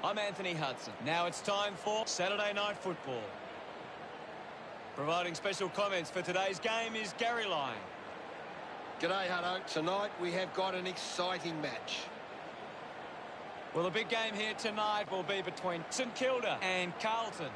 I'm Anthony Hudson. Now it's time for Saturday Night Football. Providing special comments for today's game is Gary Lyon. G'day, Hutto. Tonight we have got an exciting match. Well, the big game here tonight will be between St Kilda and Carlton.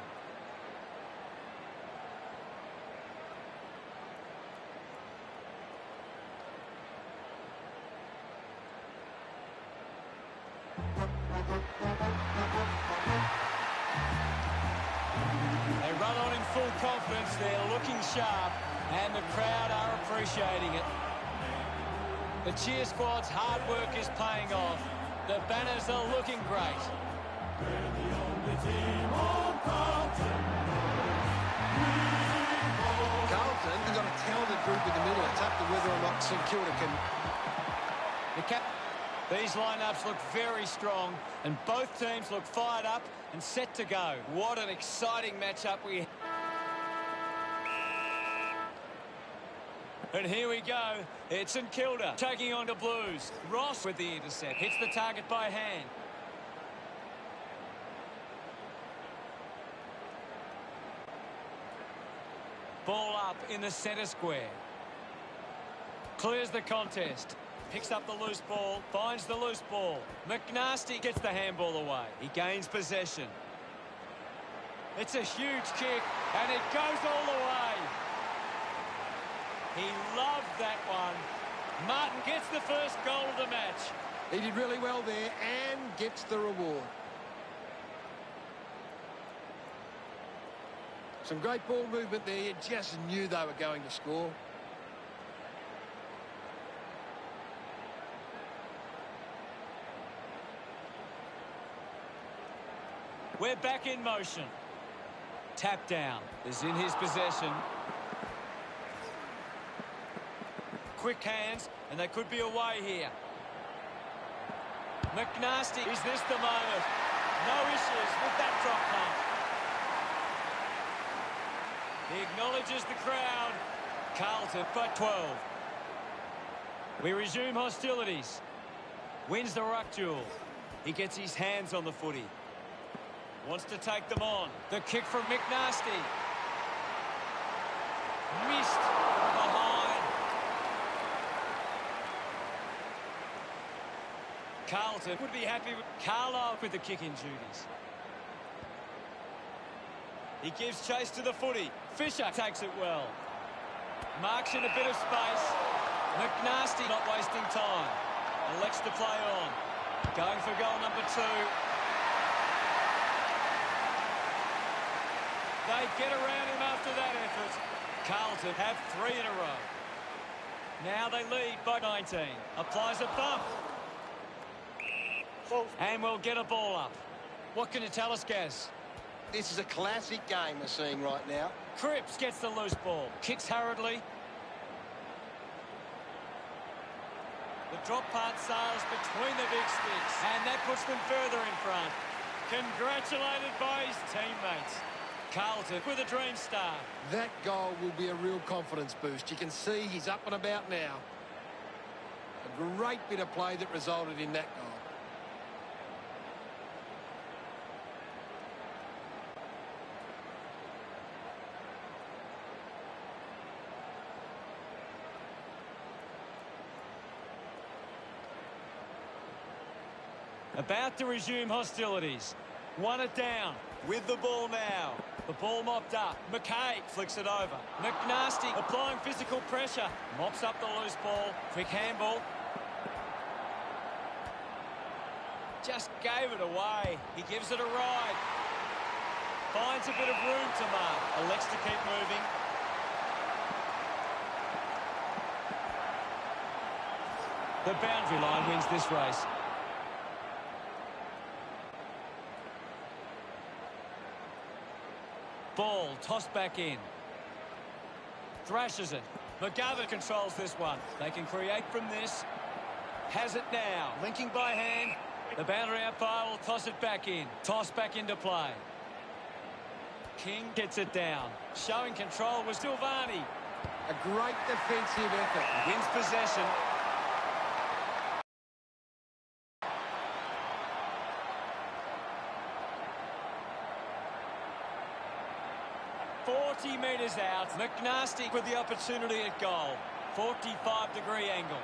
They run on in full confidence, they're looking sharp, and the crowd are appreciating it. The cheer squad's hard work is paying off. The banners are looking great. We're the only team on Carlton. Carlton, they've got a talented group in the middle. It's up to whether or not St Kilda can... These lineups look very strong, and both teams look fired up and set to go. What an exciting matchup we have. And here we go. It's St Kilda taking on the Blues. Ross with the intercept. Hits the target by hand. Ball up in the centre square. Clears the contest. Picks up the loose ball. Finds the loose ball. McNasty gets the handball away. He gains possession. It's a huge kick, and it goes all the way. He loved that one. Martin gets the first goal of the match. He did really well there and gets the reward. Some great ball movement there. You just knew they were going to score. We're back in motion. Tap down is in his possession. Quick hands, and they could be away here. McNasty, is this the moment? No issues with that drop punt. He acknowledges the crowd. Carlton by 12. We resume hostilities. Wins the ruck duel. He gets his hands on the footy. Wants to take them on. The kick from McNasty. Missed from behind. Carlton would be happy with Carlisle with the kicking duties. He gives chase to the footy. Fisher takes it well. Marks in a bit of space. McNasty not wasting time. Elects to play on. Going for goal number 2. They get around him after that effort. Carlton have 3 in a row. Now they lead by 19. Applies a bump. And we'll get a ball up. What can you tell us, Gaz? This is a classic game we're seeing right now. Cripps gets the loose ball. Kicks hurriedly. The drop part sails between the big sticks. And that puts them further in front. Congratulated by his teammates. Carlton with a dream start. That goal will be a real confidence boost. You can see he's up and about now. A great bit of play that resulted in that goal. About to resume hostilities. 1 it down. With the ball now. The ball mopped up. McKay flicks it over. McNasty applying physical pressure. Mops up the loose ball. Quick handball. Just gave it away. He gives it a ride. Finds a bit of room to mark. Elects to keep moving. The boundary line wins this race. Ball tossed back in. Thrashes it. McGovern controls this one. They can create from this. Has it now. Linking by hand. The boundary umpire will toss it back in. Toss back into play. King gets it down. Showing control was Silvani. A great defensive effort. Wins possession. 40 metres out. McNasty with the opportunity at goal. 45-degree angle.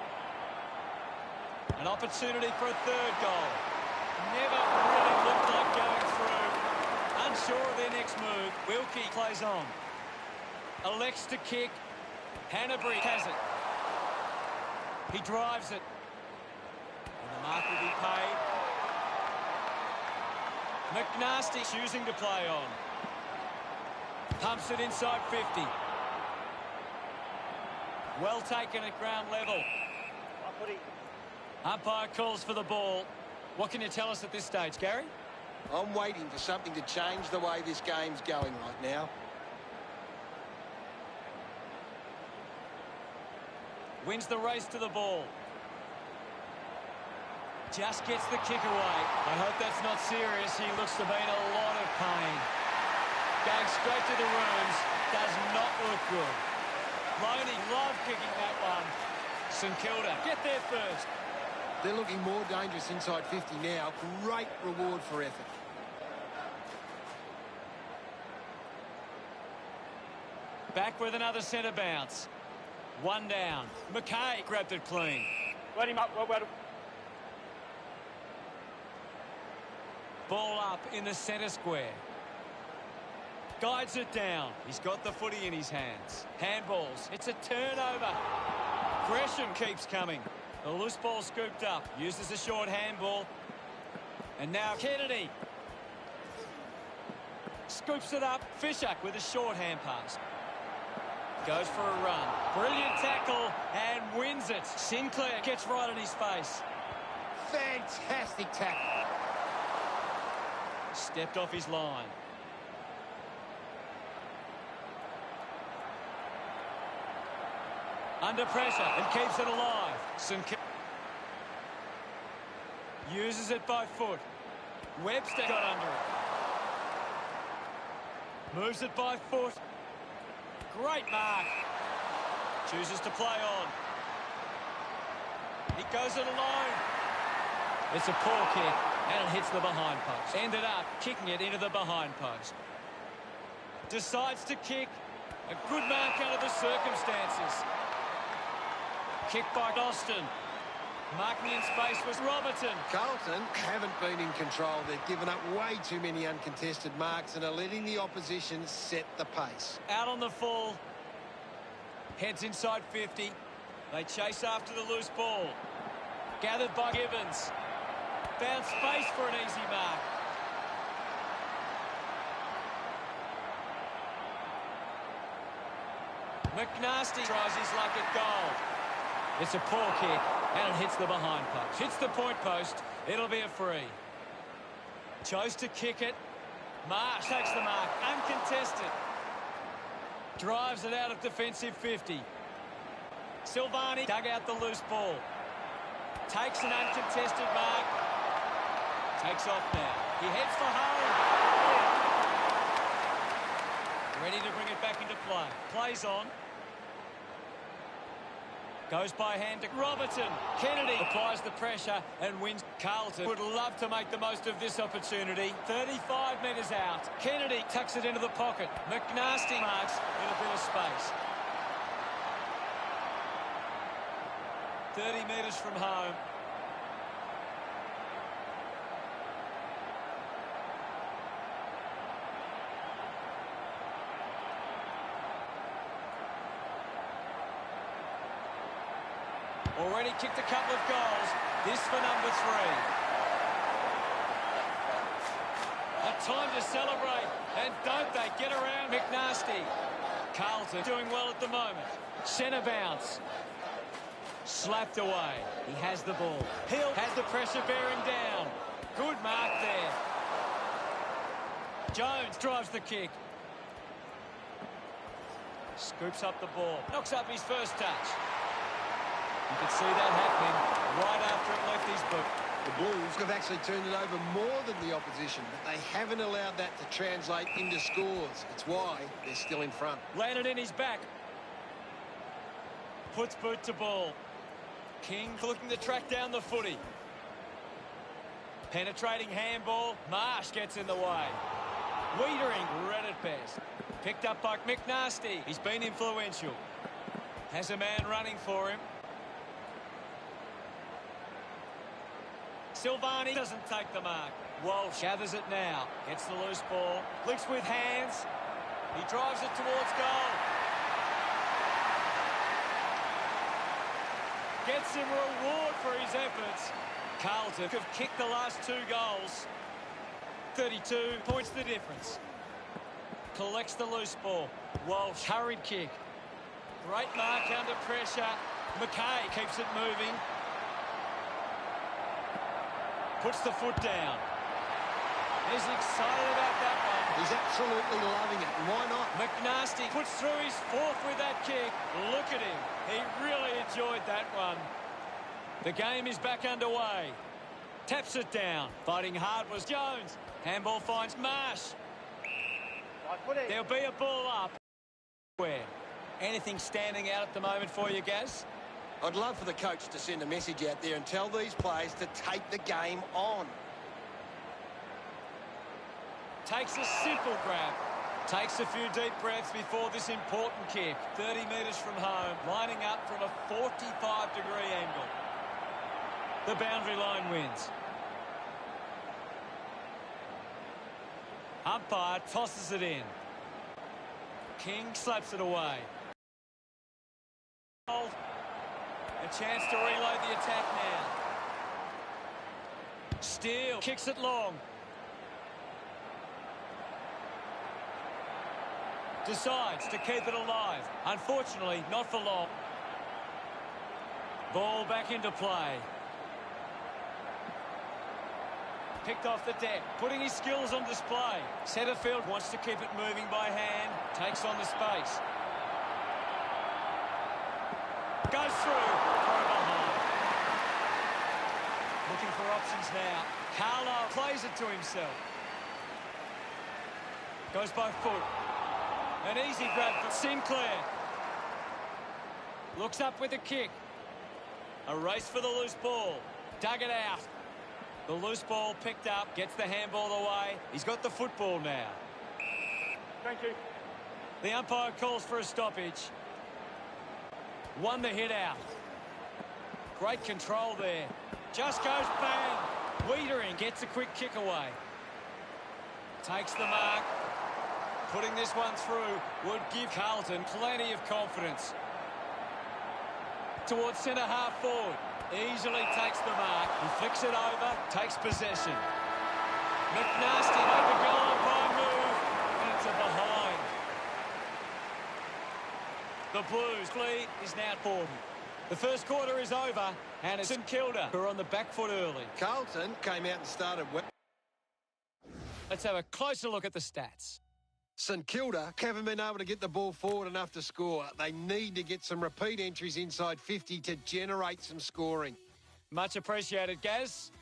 An opportunity for a third goal. Never really looked like going through. Unsure of their next move. Wilkie plays on. Elects to kick. Hanbury has it. He drives it. And the mark will be paid. McNasty choosing to play on. Pumps it inside 50. Well taken at ground level. Umpire calls for the ball. What can you tell us at this stage, Gary? I'm waiting for something to change the way this game's going right now. Wins the race to the ball. Just gets the kick away. I hope that's not serious. He looks to be in a lot of pain. Going straight to the rooms. Does not look good. Loney love kicking that one. St Kilda get there first. They're looking more dangerous inside 50 now. Great reward for effort. Back with another centre bounce. One down. McKay grabbed it clean. Let him up. Well. Ball up in the centre square. Guides it down. He's got the footy in his hands. Handballs. It's a turnover. Gresham keeps coming. The loose ball scooped up. Uses a short handball. And now Kennedy. Scoops it up. Fisher with a short hand pass. Goes for a run. Brilliant tackle and wins it. Sinclair gets right in his face. Fantastic tackle. Stepped off his line. Under pressure and keeps it alive. Uses it by foot. Webster got under it. Moves it by foot. Great mark. Chooses to play on. He goes it alone. It's a poor kick and it hits the behind post. Ended up kicking it into the behind post. Decides to kick. A good mark under the circumstances. Kick by Austin. Marking in space was Robertson. Carlton haven't been in control. They've given up way too many uncontested marks and are letting the opposition set the pace. Out on the full. Heads inside 50. They chase after the loose ball. Gathered by Gibbons. Found space for an easy mark. McNasty tries his luck at goal. It's a poor kick, and it hits the behind post. Hits the point post. It'll be a free. Chose to kick it. Marsh takes the mark. Uncontested. Drives it out of defensive 50. Silvani dug out the loose ball. Takes an uncontested mark. Takes off now. He heads for home. Ready to bring it back into play. Plays on. Goes by hand to Robertson. Kennedy applies the pressure and wins. Carlton would love to make the most of this opportunity. 35 metres out. Kennedy tucks it into the pocket. McNasty marks in a bit of space. 30 metres from home. Already kicked a couple of goals. This for number 3. A time to celebrate. And don't they get around McNasty. Carlton doing well at the moment. Centre bounce. Slapped away. He has the ball. Hill has the pressure bearing down. Good mark there. Jones drives the kick. Scoops up the ball. Knocks up his first touch. You could see that happening right after it left his boot. The Blues have actually turned it over more than the opposition, but they haven't allowed that to translate into scores. It's why they're still in front. Landed in his back. Puts boot to ball. King looking to track down the footy. Penetrating handball. Marsh gets in the way. Wiedering, read it best. Picked up by McNasty. He's been influential. Has a man running for him. Silvani doesn't take the mark. Walsh gathers it now. Gets the loose ball. Flicks with hands. He drives it towards goal. Gets him reward for his efforts. Carlton have kicked the last 2 goals. 32 points the difference. Collects the loose ball. Walsh, hurried kick. Great mark under pressure. McKay keeps it moving. Puts the foot down. He's excited about that one. He's absolutely loving it. Why not? McNasty puts through his 4th with that kick. Look at him. He really enjoyed that one. The game is back underway. Taps it down. Fighting hard was Jones. Handball finds Marsh. There'll be a ball up. Where? Anything standing out at the moment for you, Gaz? I'd love for the coach to send a message out there and tell these players to take the game on. Takes a simple grab. Takes a few deep breaths before this important kick. 30 metres from home, lining up from a 45-degree angle. The boundary line wins. Umpire tosses it in. King slaps it away. A chance to reload the attack now. Steele kicks it long. Decides to keep it alive. Unfortunately, not for long. Ball back into play. Picked off the deck, putting his skills on display. Setterfield wants to keep it moving by hand. Takes on the space. Goes through. Throw behind. Looking for options now. Carlisle plays it to himself. Goes by foot. An easy grab for Sinclair. Looks up with a kick. A race for the loose ball. Dug it out. The loose ball picked up. Gets the handball away. He's got the football now. Thank you. The umpire calls for a stoppage. Won the hit out. Great control there. Just goes bang. Wiedering gets a quick kick away. Takes the mark. Putting this one through would give Carlton plenty of confidence. Towards centre half forward. Easily takes the mark. He flicks it over. Takes possession. McNasty made the goal by move. And it's a behind. The Blues lead is now 40. The first quarter is over. And it's St Kilda who are on the back foot early. Carlton came out and started well. Let's have a closer look at the stats. St Kilda haven't been able to get the ball forward enough to score. They need to get some repeat entries inside 50 to generate some scoring. Much appreciated, Gaz.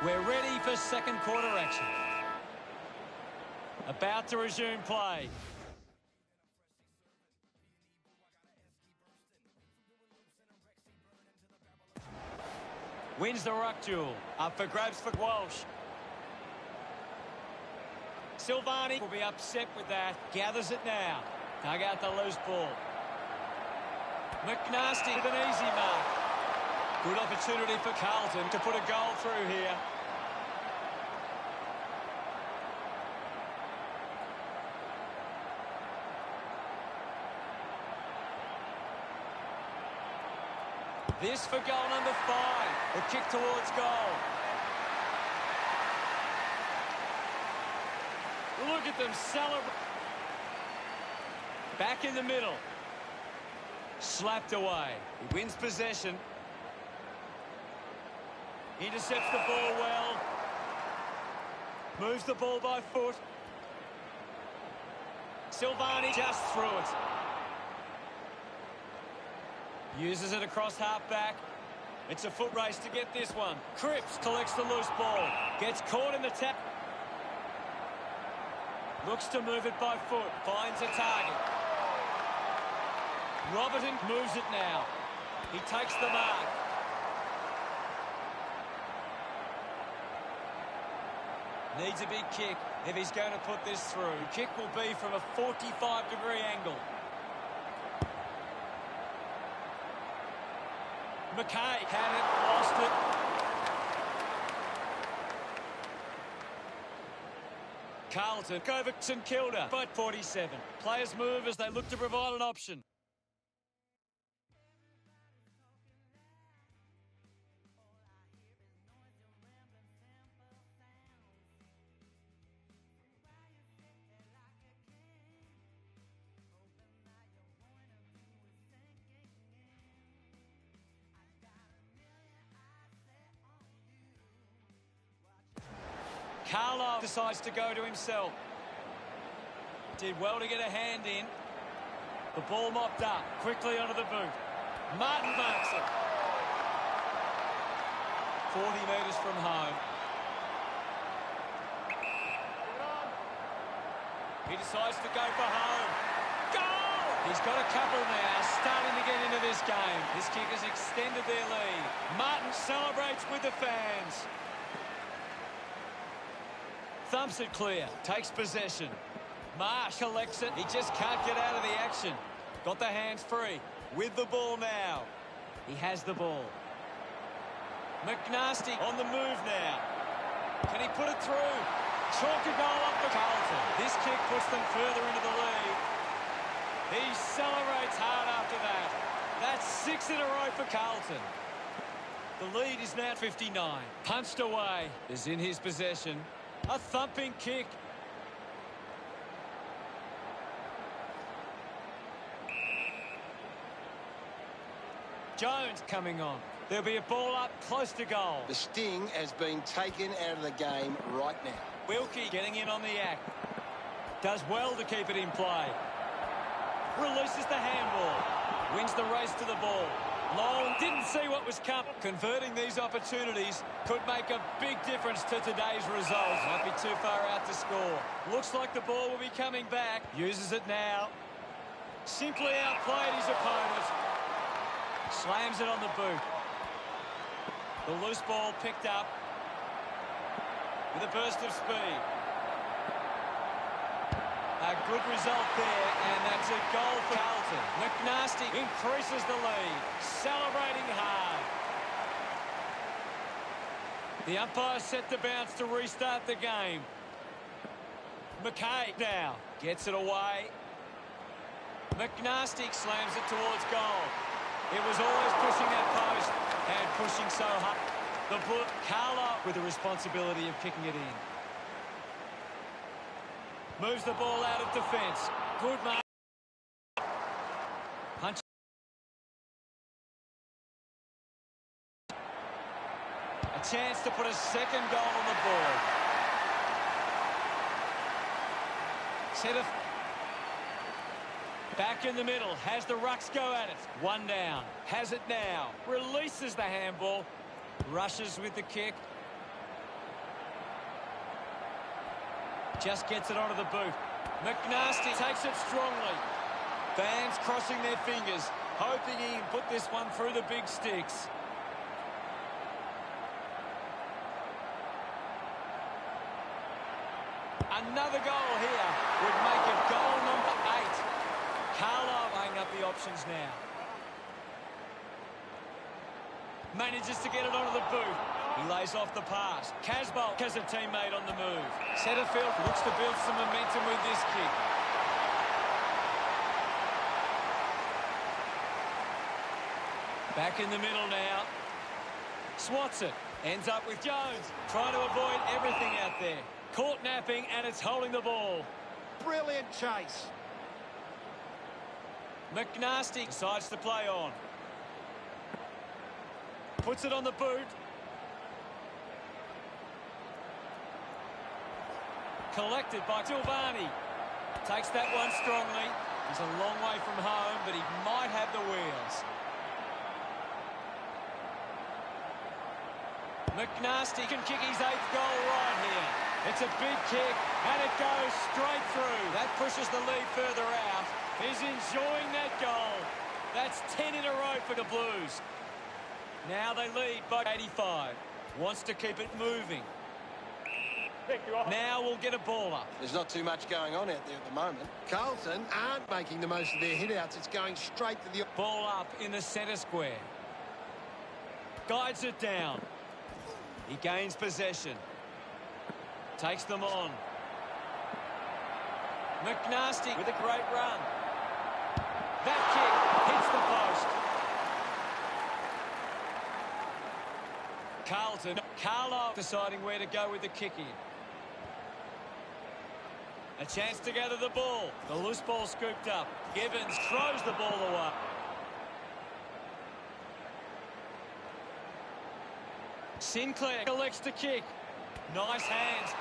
We're ready for second quarter action. About to resume play. Wins the ruck duel. Up for grabs for Walsh. Silvani will be upset with that. Gathers it now. Dug out the loose ball. McNasty with an easy mark. Good opportunity for Carlton to put a goal through here. This for goal number 5. The kick towards goal. Look at them celebrate. Back in the middle. Slapped away. He wins possession. Intercepts the ball well. Moves the ball by foot. Silvani just threw it. Uses it across half-back. It's a foot race to get this one. Cripps collects the loose ball. Gets caught in the tap. Looks to move it by foot. Finds a target. Robertson moves it now. He takes the mark. Needs a big kick if he's going to put this through. The kick will be from a 45-degree angle. McKay had it, lost it. Carlton over St Kilda, but 47. Players move as they look to provide an option. Carlo decides to go to himself. Did well to get a hand in. The ball mopped up. Quickly onto the boot. Martin marks it. 40 metres from home. He decides to go for home. Goal! He's got a couple now, starting to get into this game. This kick has extended their lead. Martin celebrates with the fans. Thumps it clear, takes possession. Marsh collects it, he just can't get out of the action. Got the hands free, with the ball now. He has the ball. McNasty on the move now. Can he put it through? Chalk a goal up for Carlton. This kick puts them further into the lead. He celebrates hard after that. That's 6 in a row for Carlton. The lead is now 59. Punched away, is in his possession. A thumping kick. Jones coming on. There'll be a ball up close to goal. The sting has been taken out of the game right now. Wilkie getting in on the act. Does well to keep it in play. Releases the handball. Wins the race to the ball. Long didn't see what was coming. Converting these opportunities could make a big difference to today's result. Might be too far out to score. Looks like the ball will be coming back. Uses it now. Simply outplayed his opponent. Slams it on the boot. The loose ball picked up with a burst of speed. A good result there, and that's a goal for Carlton. McNasty increases the lead, celebrating hard. The umpire set the bounce to restart the game. McKay now gets it away. McNasty slams it towards goal. It was always pushing that post and pushing so hard. The boot, Carlo with the responsibility of kicking it in. Moves the ball out of defence. Good mark. Punch. A chance to put a second goal on the board. Set of back in the middle. Has the rucks go at it. One down. Has it now. Releases the handball. Rushes with the kick. Just gets it onto the boot. McNasty takes it strongly. Fans crossing their fingers, hoping he can put this one through the big sticks. Another goal here would make it goal number 8. Carlisle weighing up the options now. Manages to get it onto the boot. He lays off the pass. Casbolt has a teammate on the move. Setterfield looks to build some momentum with this kick. Back in the middle now. Swats it. Ends up with Jones. Trying to avoid everything out there. Caught napping, and it's holding the ball. Brilliant chase. McNasty decides to play on. Puts it on the boot. Collected by Silvani. Takes that one strongly. He's a long way from home, but he might have the wheels. McNasty can kick his 8th goal right here. It's a big kick, and it goes straight through. That pushes the lead further out. He's enjoying that goal. That's 10 in a row for the Blues. Now they lead by 85. Wants to keep it moving. Now we'll get a ball up. There's not too much going on out there at the moment. Carlton aren't making the most of their hit-outs. It's going straight to the... Ball up in the centre square. Guides it down. He gains possession. Takes them on. McNasty with a great run. That kick hits the post. Carlton. Carlisle deciding where to go with the kick in. A chance to gather the ball. The loose ball scooped up. Gibbons throws the ball away. Sinclair elects to kick. Nice hands.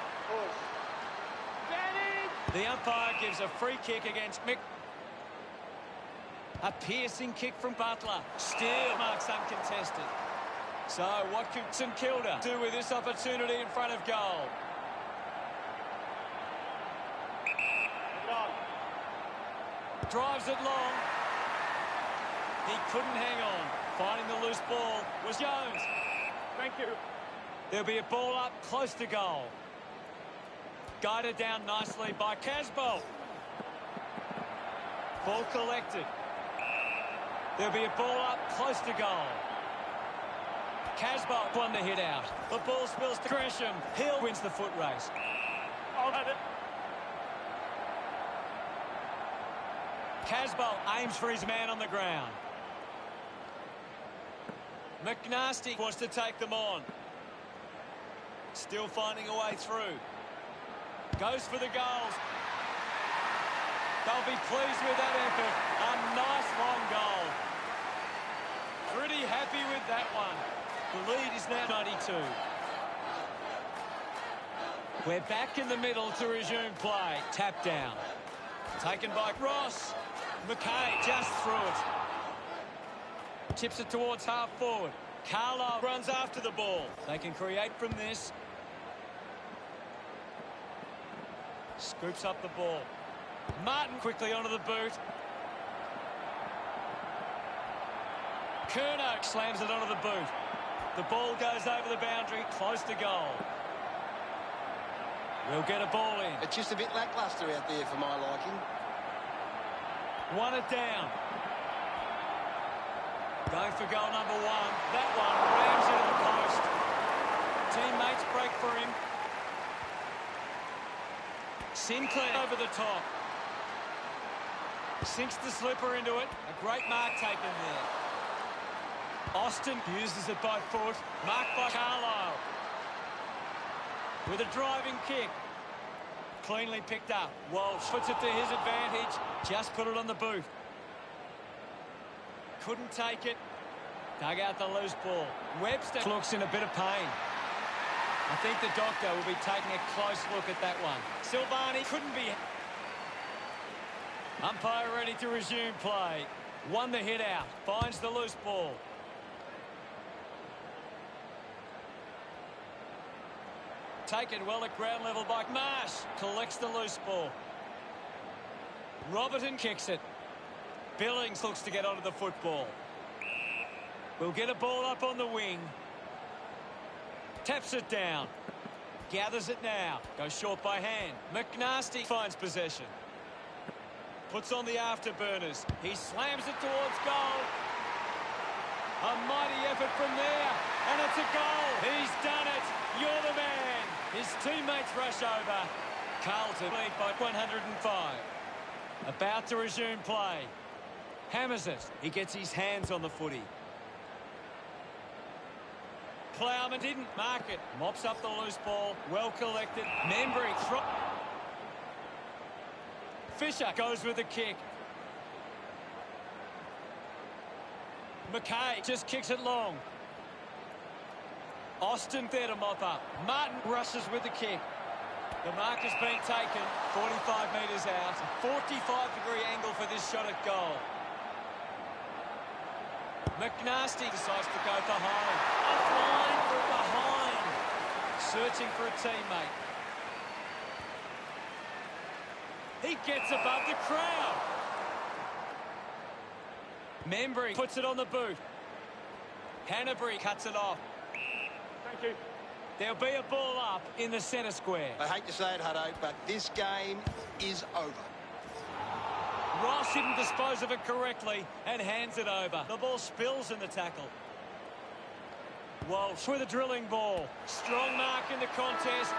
The umpire gives a free kick against Mick. A piercing kick from Butler. Still marks uncontested. So what could St Kilda do with this opportunity in front of goal? Drives it long. He couldn't hang on. Finding the loose ball was Jones. Thank you. There'll be a ball up close to goal. Guided down nicely by Casbolt. Ball collected. There'll be a ball up close to goal. Casbolt won the hit out. The ball spills to Gresham. Hill wins the foot race. I'll have it. Casbolt aims for his man on the ground. McNasty wants to take them on. Still finding a way through. Goes for the goals. They'll be pleased with that effort. A nice long goal. Pretty happy with that one. The lead is now 92. We're back in the middle to resume play. Tap down. Taken by Ross. McKay just through it. Tips it towards half forward. Carlisle runs after the ball. They can create from this. Scoops up the ball. Martin quickly onto the boot. Kerno slams it onto the boot. The ball goes over the boundary, close to goal. We'll get a ball in. It's just a bit lacklustre out there for my liking. Won it down. Going for goal number 1. That one rams into the post. Teammates break for him. Sinclair over the top. Sinks the slipper into it. A great mark taken there. Austin uses it by foot. Marked by Carlisle. With a driving kick. Cleanly picked up. Walsh puts it to his advantage. Just put it on the boot. Couldn't take it. Dug out the loose ball. Webster looks in a bit of pain. I think the doctor will be taking a close look at that one. Silvani couldn't be... Umpire ready to resume play. Won the hit out. Finds the loose ball. Taken well at ground level by Marsh. Collects the loose ball. Robertson kicks it. Billings looks to get onto the football. We'll get a ball up on the wing. Taps it down. Gathers it now. Goes short by hand. McNasty finds possession. Puts on the afterburners. He slams it towards goal. A mighty effort from there. And it's a goal. He's done it. You're the man. His teammates rush over. Carlton lead by 105. About to resume play. Hammers it. He gets his hands on the footy. Plowman didn't mark it. Mops up the loose ball. Well collected. Membry. Fisher goes with the kick. McKay just kicks it long. Austin there to mop up. Martin rushes with the kick. The mark has been taken. 45 metres out. 45-degree angle for this shot at goal. McNasty decides to go for home. Offline for behind. Searching for a teammate. He gets above the crowd. Membry puts it on the boot. Hanbury cuts it off. Thank you. There'll be a ball up in the centre square. I hate to say it, Hutto, but this game is over. Ross didn't dispose of it correctly and hands it over. The ball spills in the tackle. Walsh with a drilling ball. Strong mark in the contest.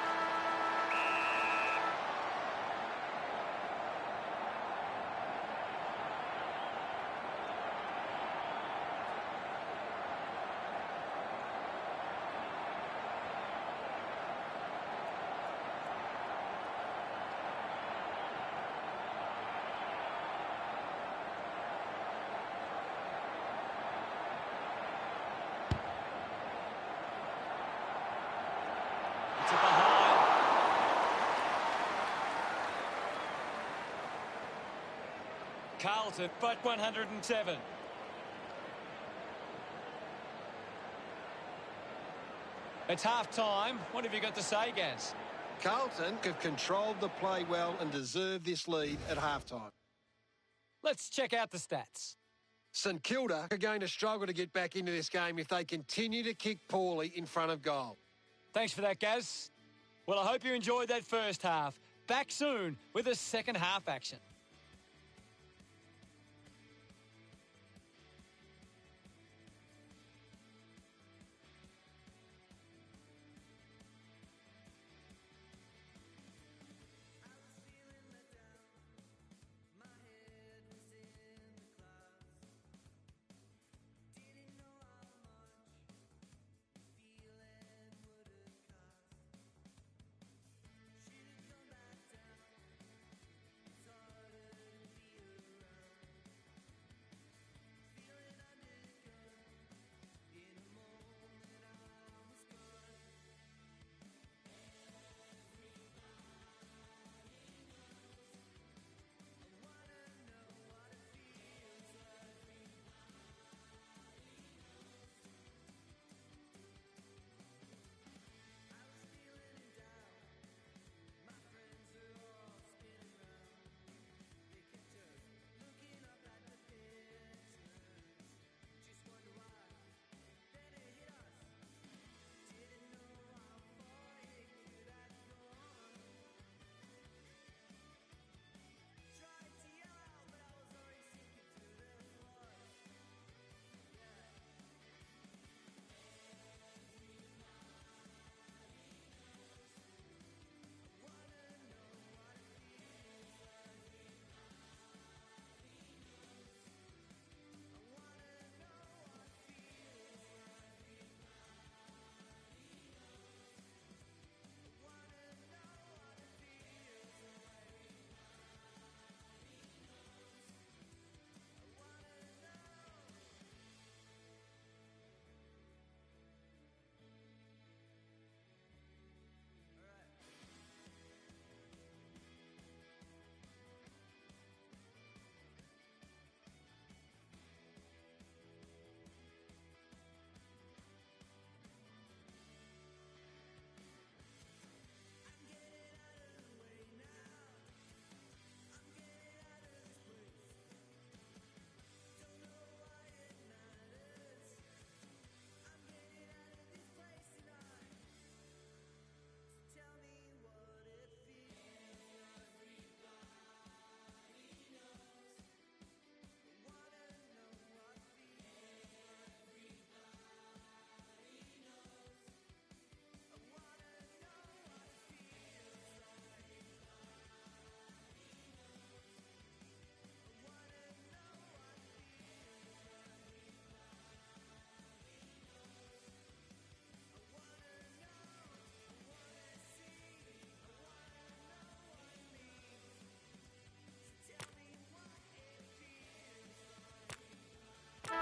To behind. Carlton, but 107. It's half-time. What have you got to say, Gaz? Carlton have controlled the play well and deserve this lead at halftime. Let's check out the stats. St Kilda are going to struggle to get back into this game if they continue to kick poorly in front of goal. Thanks for that, Gaz. Well, I hope you enjoyed that first half. Back soon with the second half action.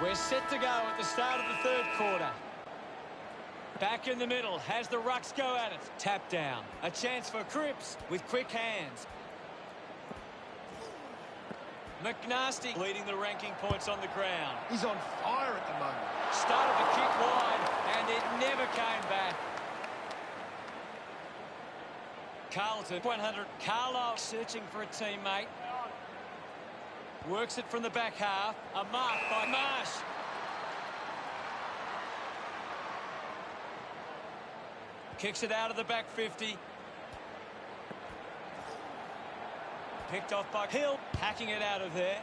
We're set to go at the start of the third quarter. Back in the middle, has the rucks go at it. Tap down. A chance for Cripps with quick hands. McNasty leading the ranking points on the ground. He's on fire at the moment. Started to kick wide, and it never came back. Carlton, 100. Carlisle searching for a teammate. Works it from the back half. A mark by Marsh. Kicks it out of the back 50. Picked off by Hill. Hacking it out of there.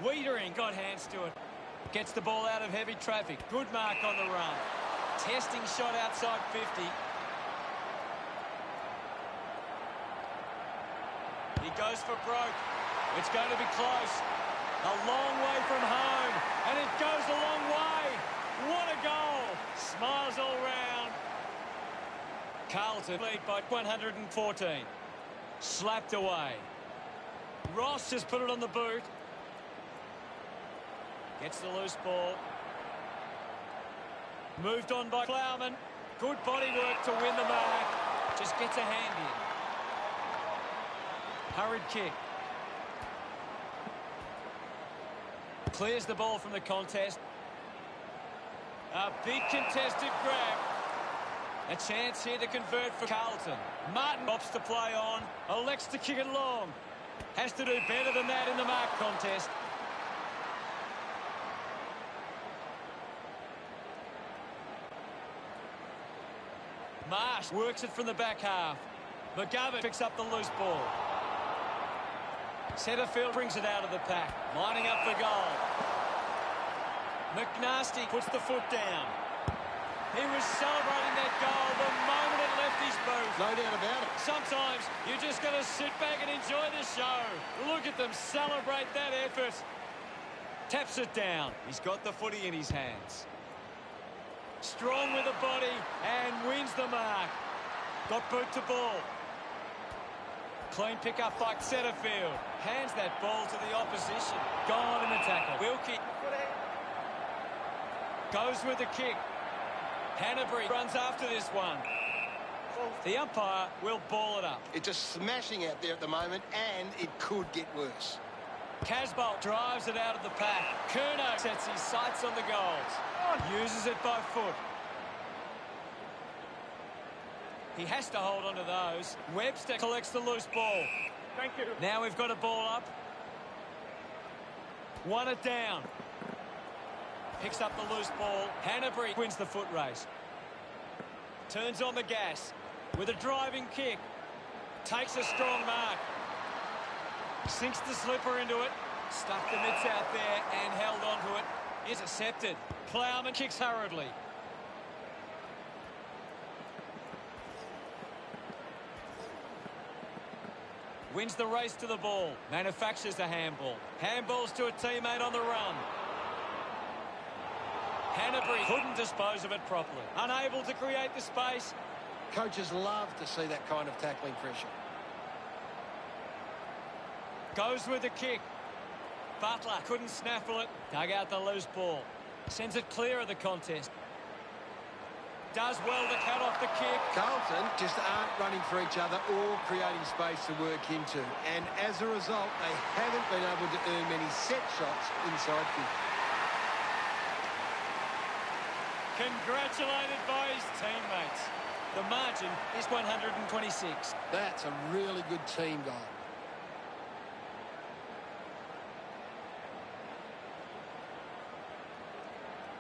Wiedering got hands to it. Gets the ball out of heavy traffic. Good mark on the run. Testing shot outside 50. He goes for broke. It's going to be close. A long way from home. And it goes a long way. What a goal. Smiles all round. Carlton lead by 114. Slapped away. Ross has put it on the boot. Gets the loose ball. Moved on by Plowman. Good body work to win the mark. Just gets a hand in. Hurried kick. Clears the ball from the contest. A big contested grab. A chance here to convert for Carlton. Martin opts to play on. Elects to kick it long. Has to do better than that in the mark contest. Marsh works it from the back half. McGovern picks up the loose ball. Setterfield brings it out of the pack. Lining up the goal. McNasty puts the foot down. He was celebrating that goal the moment it left his boot. No doubt about it. Sometimes you just got to sit back and enjoy the show. Look at them celebrate that effort. Taps it down. He's got the footy in his hands. Strong with the body and wins the mark. Got boot to ball. Clean pick up by Setterfield. Hands that ball to the opposition. Gone in the tackle. Wilkie goes with the kick. Hanbury runs after this one. The umpire will ball it up. It's just smashing out there at the moment, and it could get worse. Casbolt drives it out of the pack. Curnow sets his sights on the goals. Uses it by foot. He has to hold on to those. Webster collects the loose ball. Thank you. Now we've got a ball up. Won it down. Picks up the loose ball. Hanbury wins the foot race. Turns on the gas with a driving kick. Takes a strong mark. Sinks the slipper into it. Stuck the mitts out there and held onto it. Intercepted. Plowman kicks hurriedly. Wins the race to the ball. Manufactures a handball. Handballs to a teammate on the run. Hanbury couldn't dispose of it properly. Unable to create the space. Coaches love to see that kind of tackling pressure. Goes with the kick. Butler couldn't snaffle it. Dug out the loose ball. Sends it clear of the contest. Does well to cut off the kick. Carlton just aren't running for each other or creating space to work into. And as a result, they haven't been able to earn many set shots inside 50. Congratulated by his teammates. The margin is 126. That's a really good team goal.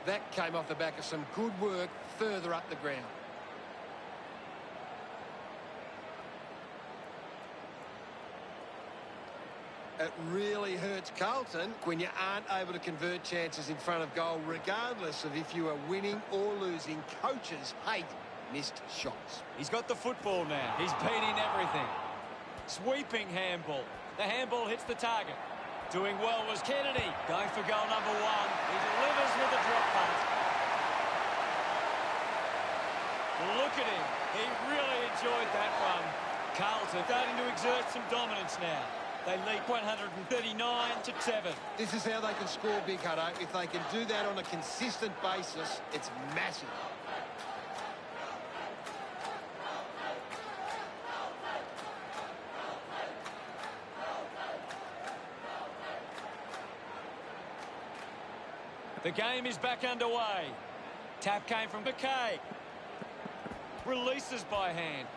That came off the back of some good work further up the ground. It really hurts Carlton when you aren't able to convert chances in front of goal, regardless of if you are winning or losing. Coaches hate missed shots. He's got the football now. He's beat in everything. Sweeping handball. The handball hits the target. Doing well was Kennedy. Going for goal number one. He delivers with the drop punt. Look at him. He really enjoyed that one. Carlton starting to exert some dominance now. They lead 139-7. This is how they can score big, Hutto. If they can do that on a consistent basis, it's massive. The game is back underway. Tap came from McKay. Releases by hand.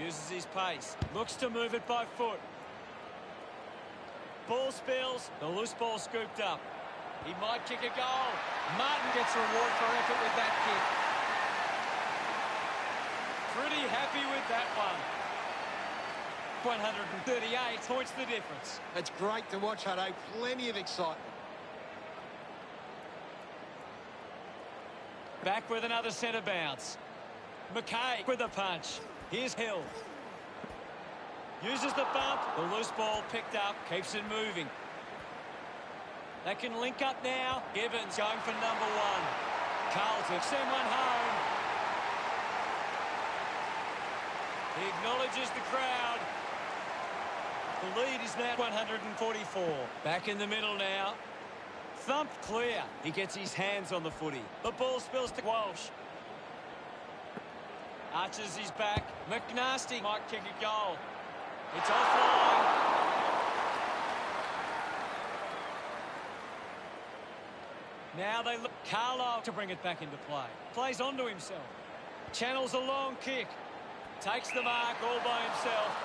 Uses his pace. Looks to move it by foot. Ball spills. The loose ball scooped up. He might kick a goal. Martin gets reward for effort with that kick. Pretty happy with that one. 138 points the difference. It's great to watch, Hutto. Plenty of excitement. Back with another centre bounce. McKay with a punch. Here's Hill. Uses the bump. The loose ball picked up. Keeps it moving. They can link up now. Gibbons going for number one. Carlton send one home. He acknowledges the crowd. The lead is now 144. Back in the middle now. Thumped clear. He gets his hands on the footy. The ball spills to Walsh. Arches his back. McNasty might kick a goal. It's offline. Now they look. Carlisle to bring it back into play. Plays onto himself. Channels a long kick. Takes the mark all by himself.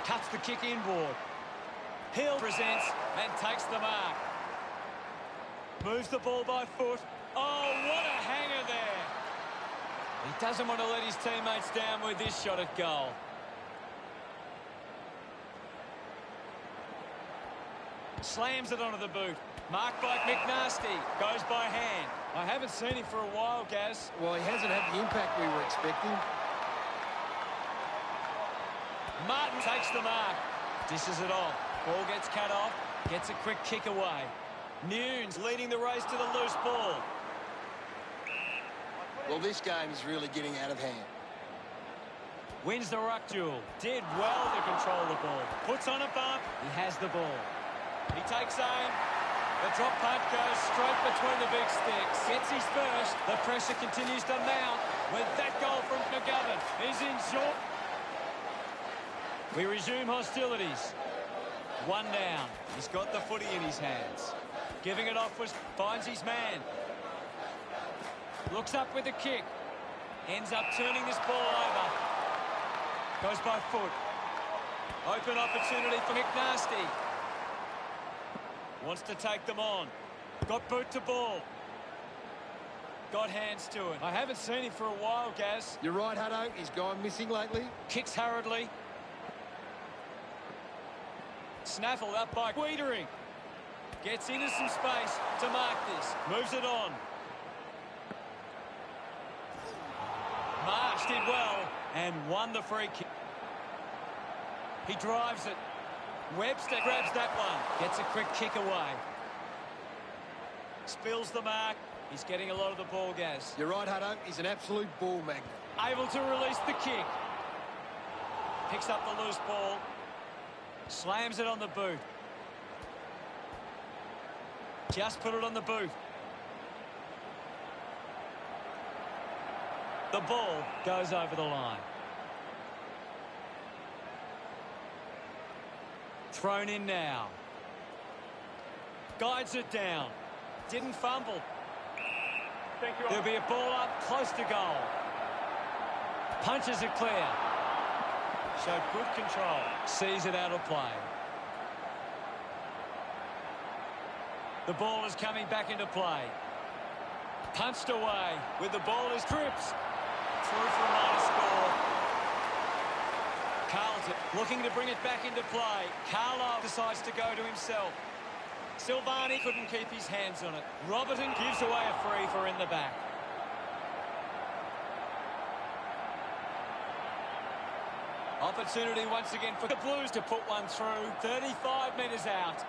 Cuts the kick inboard. Hill presents and takes the mark. Moves the ball by foot. Oh, what a hanger there. He doesn't want to let his teammates down with this shot at goal. Slams it onto the boot. Marked by McNasty. Goes by hand. I haven't seen him for a while, Gaz. Well, he hasn't had the impact we were expecting. Martin takes the mark. Dishes it off. Ball gets cut off. Gets a quick kick away. Nunes leading the race to the loose ball. Well, this game is really getting out of hand. Wins the ruck duel. Did well to control the ball. Puts on a bump. He has the ball. He takes aim. The drop punt goes straight between the big sticks. Gets his first. The pressure continues to mount with that goal from McGovern. He's in short. We resume hostilities. One down. He's got the footy in his hands. Giving it off finds his man. Looks up with a kick. Ends up turning this ball over. Goes by foot. Open opportunity for McNasty. Wants to take them on. Got boot to ball. Got hands to it. I haven't seen him for a while, Gaz. You're right, Hutto. He's gone missing lately. Kicks hurriedly. Snaffled up by Wiedering. Gets into some space to mark this. Moves it on. Marsh did well and won the free kick. He drives it. Webster grabs that one. Gets a quick kick away. Spills the mark. He's getting a lot of the ball, Gaz. You're right, Hutto. He's an absolute ball magnet. Able to release the kick. Picks up the loose ball. Slams it on the boot. Just put it on the boot. The ball goes over the line. Thrown in now. Guides it down. Didn't fumble. There'll be a ball up close to goal. Punches it clear. Showed good control. Sees it out of play. The ball is coming back into play. Punched away with the ball is Cripps. Through for a minor score. Carlton looking to bring it back into play. Carlisle decides to go to himself. Silvani couldn't keep his hands on it. Robertson gives away a free for in the back. Opportunity once again for the Blues to put one through. 35 metres out.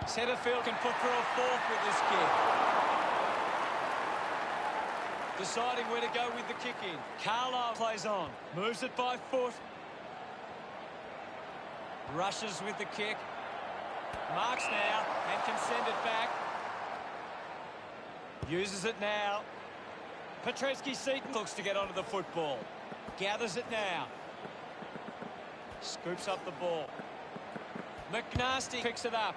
Setterfield can put through a fourth with this kick. Deciding where to go with the kick in. Carlisle plays on. Moves it by foot. Rushes with the kick. Marks now and can send it back. Uses it now. Petreski-Seaton looks to get onto the football. Gathers it now. Scoops up the ball. McNasty picks it up.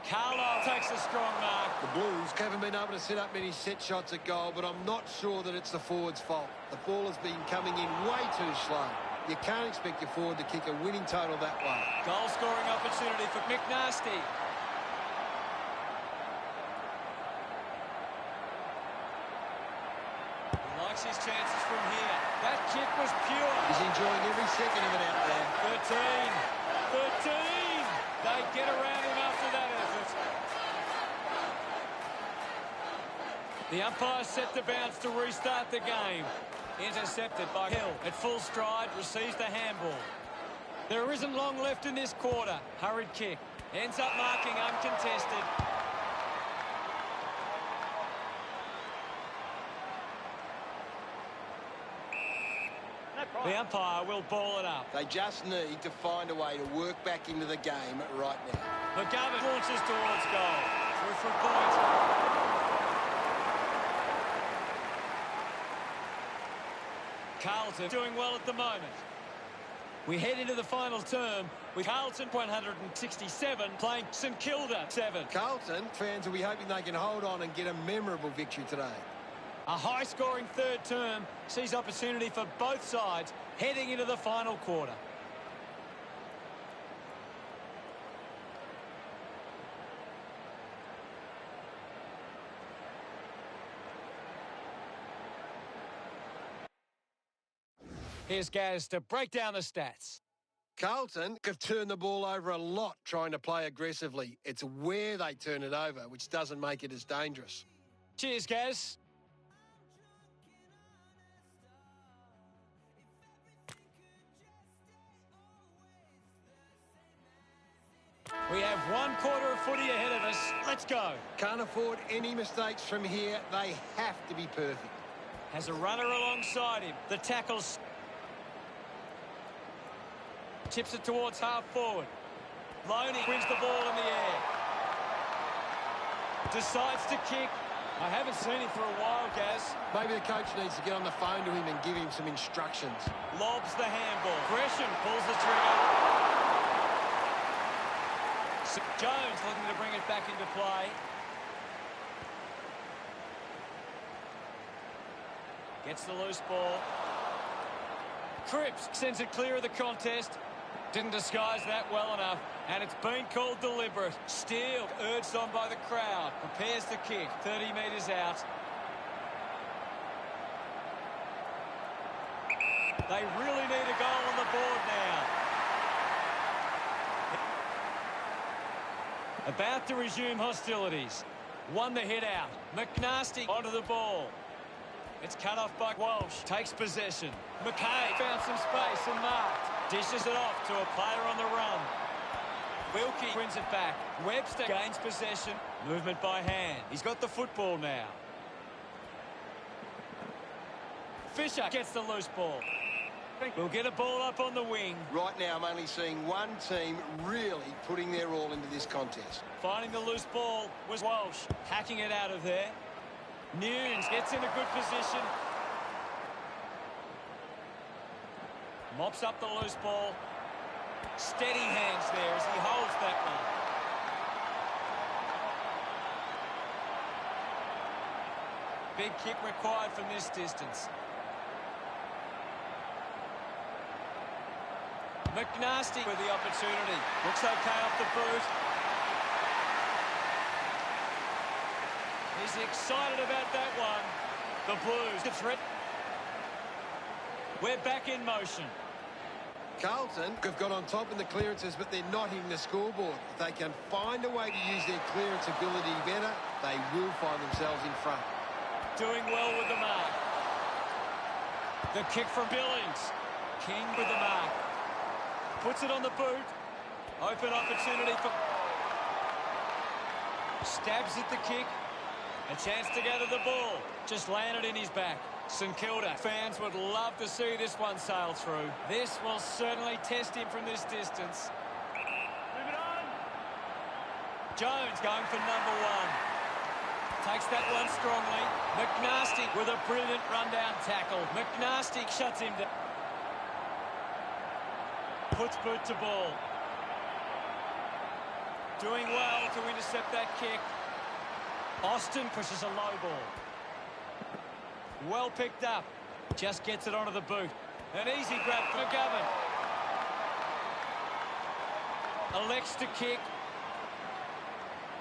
Carlisle takes a strong mark. The Blues haven't been able to set up many set shots at goal, but I'm not sure that it's the forward's fault. The ball has been coming in way too slow. You can't expect your forward to kick a winning total that way. Goal-scoring opportunity for McNasty. He likes his chances from here. That kick was pure. He's enjoying every second of it out there. 13. They get around him after that effort. The umpire set the bounce to restart the game. Intercepted by Hill. At full stride, receives the handball. There isn't long left in this quarter. Hurried kick. Ends up marking uncontested. The umpire will ball it up. They just need to find a way to work back into the game right now. McGovern launches towards goal. Through for a point. Carlton doing well at the moment. We head into the final term with Carlton 167 playing St Kilda 7. Carlton fans will be hoping they can hold on and get a memorable victory today. A high-scoring third term sees opportunity for both sides heading into the final quarter. Here's Gaz to break down the stats. Carlton have turned the ball over a lot trying to play aggressively. It's where they turn it over, which doesn't make it as dangerous. Cheers, Gaz. We have one quarter of footy ahead of us. Let's go. Can't afford any mistakes from here. They have to be perfect. Has a runner alongside him. The tackles. Tips it towards half forward. Loney wins the ball in the air. Decides to kick. I haven't seen him for a while, Gaz. Maybe the coach needs to get on the phone to him and give him some instructions. Lobs the handball. Gresham pulls the trigger. Jones looking to bring it back into play. Gets the loose ball. Cripps sends it clear of the contest. Didn't disguise that well enough, and it's been called deliberate. Steele, urged on by the crowd, prepares the kick, 30 metres out. They really need a goal on the board now. About to resume hostilities. Won the hit out. McNasty onto the ball. It's cut off by Walsh. Takes possession. McKay found some space and marked. Dishes it off to a player on the run. Wilkie wins it back. Webster gains possession. Movement by hand. He's got the football now. Fisher gets the loose ball. We'll get a ball up on the wing. Right now, I'm only seeing one team really putting their all into this contest. Finding the loose ball was Walsh. Hacking it out of there. Nunes gets in a good position. Mops up the loose ball. Steady hands there as he holds that one. Big kick required from this distance. McNasty with the opportunity. Looks okay off the boot. He's excited about that one. The Blues, the threat. We're back in motion. Carlton have got on top in the clearances, but they're not hitting the scoreboard. If they can find a way to use their clearance ability better, they will find themselves in front. Doing well with the mark. The kick from Billings. King with the mark. Puts it on the boot. Open opportunity for... Stabs at the kick. A chance to gather the ball. Just landed in his back. St Kilda fans would love to see this one sail through. This will certainly test him from this distance. Move it on. Jones going for number one. Takes that one strongly. McNasty with a brilliant rundown tackle. McNasty shuts him down. Puts boot to ball. Doing well to intercept that kick. Austin pushes a low ball. Well picked up. Just gets it onto the boot. An easy grab for McGovern. Elects to kick.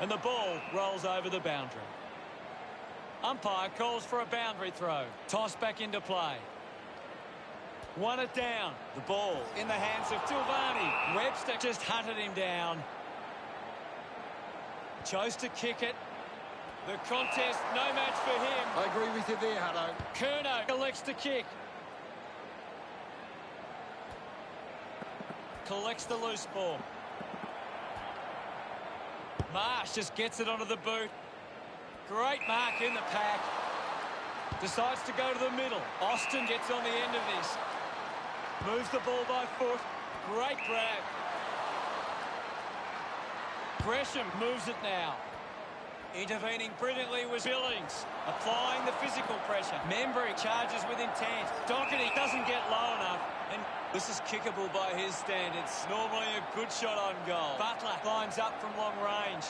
And the ball rolls over the boundary. Umpire calls for a boundary throw. Toss back into play. Won it down. The ball in the hands of Silvani. Webster just hunted him down. Chose to kick it. The contest, no match for him. I agree with you there, Hutto. Curnow elects to kick. Collects the loose ball. Marsh just gets it onto the boot. Great mark in the pack. Decides to go to the middle. Austin gets on the end of this. Moves the ball by foot. Great grab. Gresham moves it now. Intervening brilliantly was Billings. Applying the physical pressure. Membry charges with intent. Doherty doesn't get low enough. And this is kickable by his standards. Normally a good shot on goal. Butler lines up from long range.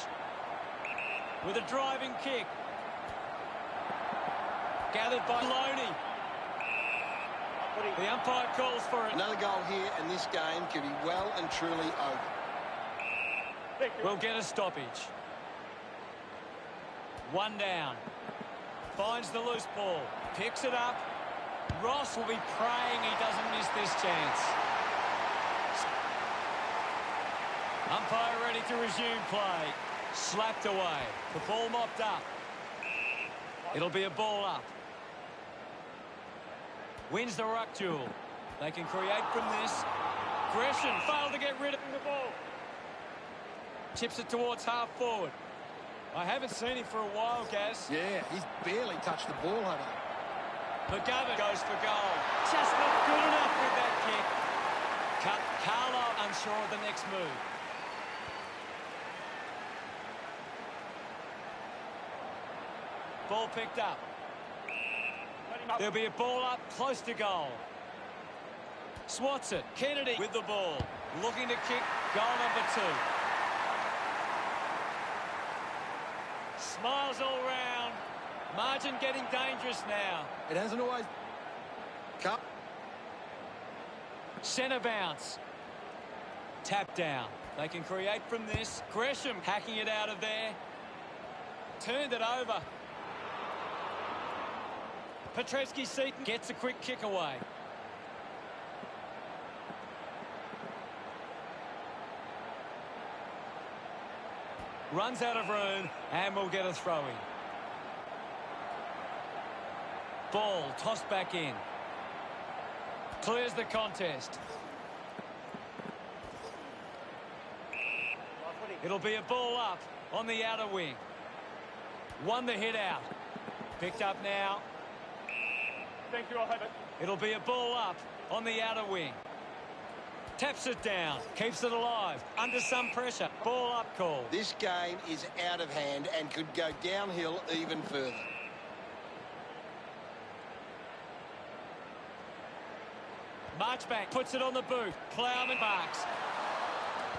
With a driving kick. Gathered by Loney. The umpire calls for it. Another goal here, and this game could be well and truly over. We'll get a stoppage. One down. Finds the loose ball. Picks it up. Ross will be praying he doesn't miss this chance. Umpire ready to resume play. Slapped away. The ball mopped up. It'll be a ball up. Wins the ruck duel. They can create from this. Gresham failed to get rid of the ball. Chips it towards half forward. I haven't seen him for a while, Gaz. Yeah, he's barely touched the ball, Hutto. McGovern goes for goal. Just not good enough with that kick. Carlo unsure of the next move. Ball picked up. There'll be a ball up close to goal. Swats it. Kennedy with the ball. Looking to kick goal number 2. Smiles all round. Margin getting dangerous now. It hasn't always... Cup. Centre bounce. Tap down. They can create from this. Gresham hacking it out of there. Turned it over. Petrevski-Seaton gets a quick kick away. Runs out of room and will get a throw in. Ball tossed back in. Clears the contest. It'll be a ball up on the outer wing. Won the hit out. Picked up now. Thank you, I'll have it. It'll be a ball up on the outer wing. Taps it down. Keeps it alive. Under some pressure. Ball up call. This game is out of hand and could go downhill even further. Marchbank puts it on the boot. Plowman marks.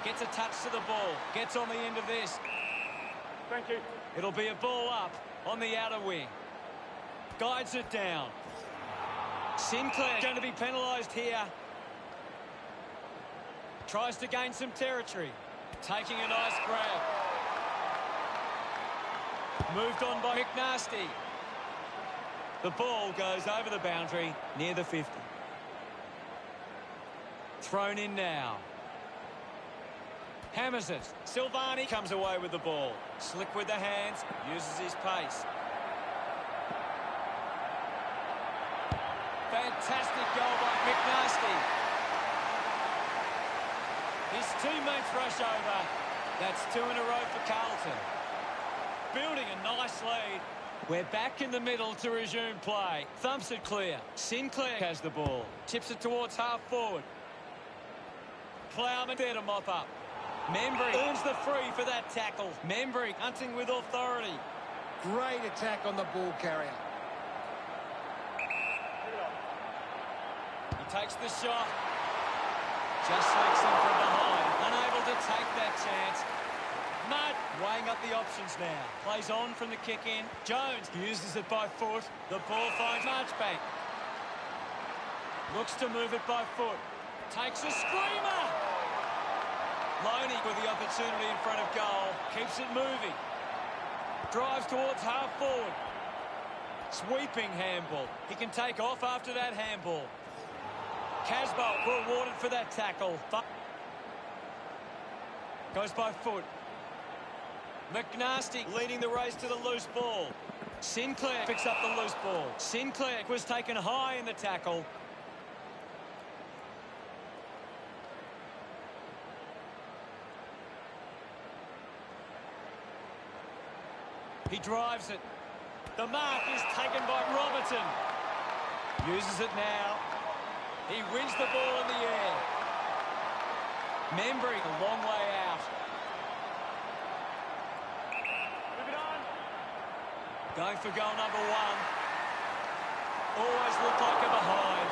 Gets a touch to the ball. Gets on the end of this. Thank you. It'll be a ball up on the outer wing. Guides it down. Sinclair going to be penalised here. Tries to gain some territory. Taking a nice grab. Moved on by McNasty. The ball goes over the boundary near the 50. Thrown in now. Hammers it. Silvani comes away with the ball. Slick with the hands. Uses his pace. Fantastic goal by McNasty. His teammates rush over. That's 2 in a row for Carlton. Building a nice lead. We're back in the middle to resume play. Thumps it clear. Sinclair has the ball. Tips it towards half forward. Plowman there to mop up. Membry earns the free for that tackle. Membry hunting with authority. Great attack on the ball carrier. He takes the shot. Just sneaks in from behind. Unable to take that chance. Mudd weighing up the options now. Plays on from the kick in. Jones uses it by foot. The ball finds Marchbank. Looks to move it by foot. Takes a screamer. Loney with the opportunity in front of goal. Keeps it moving. Drives towards half forward. Sweeping handball. He can take off after that handball. Casbolt rewarded for that tackle. Goes by foot. McNasty leading the race to the loose ball. Sinclair picks up the loose ball. Sinclair was taken high in the tackle. He drives it. The mark is taken by Robertson. Uses it now. He wins the ball in the air. Membry a long way out. Move it on. Going for goal number one. Always looked like a behind.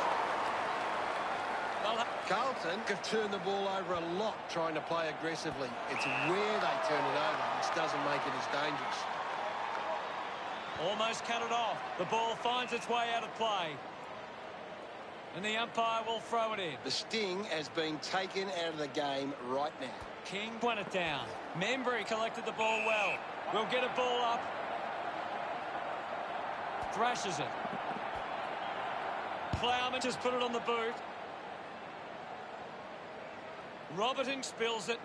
Carlton have turned the ball over a lot trying to play aggressively. It's where they turn it over which doesn't make it as dangerous. Almost cut it off. The ball finds its way out of play. And the umpire will throw it in. The sting has been taken out of the game right now. King won it down. Membry collected the ball well. We'll get a ball up. Thrashes it. Plowman just put it on the boot. Robertson spills it.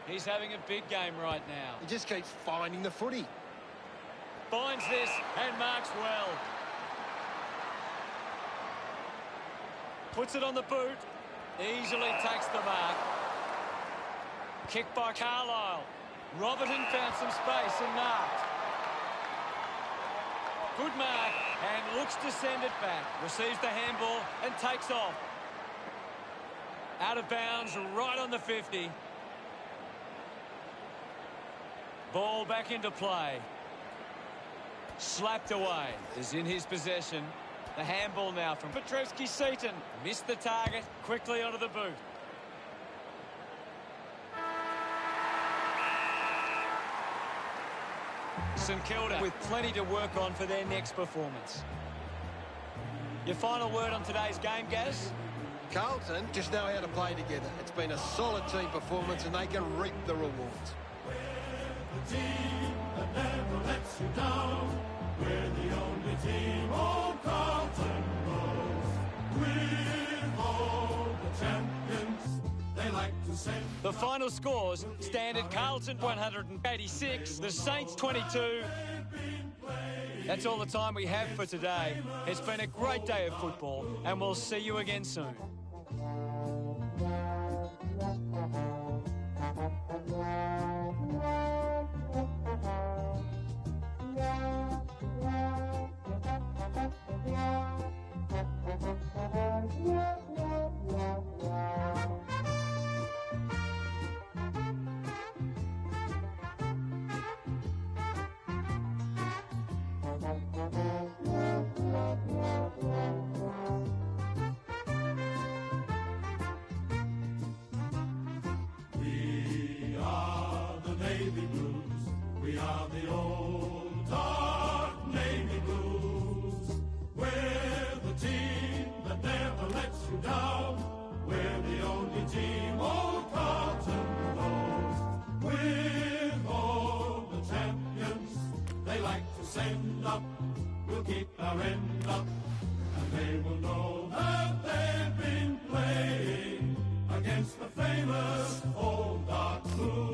He's having a big game right now. He just keeps finding the footy. Finds this and marks well. Puts it on the boot. Easily takes the mark. Kick by Carlisle. Robertson found some space and marked. Good mark and looks to send it back. Receives the handball and takes off. Out of bounds right on the 50. Ball back into play. Slapped away. Is in his possession. The handball now from Petrevski-Seaton. Missed the target. Quickly onto the boot. St Kilda with plenty to work on for their next performance. Your final word on today's game, Gaz? Carlton just know how to play together. It's been a solid team performance and they can reap the rewards. We're the team that never lets you down. We're the only team old Carlton knows. With all the champions, they like to send. The final scores stand at Carlton 186, the Saints 22. That's all the time we have for today. It's been a great day of football and we'll see you again soon. We are the Navy Blues. We are the old dark Navy Blues. We're the team that never lets you down. We're the only team old Carlton knows. With all the champions they like to send up, we'll keep our end up, and they will know that they've been playing against the famous old dark Blues.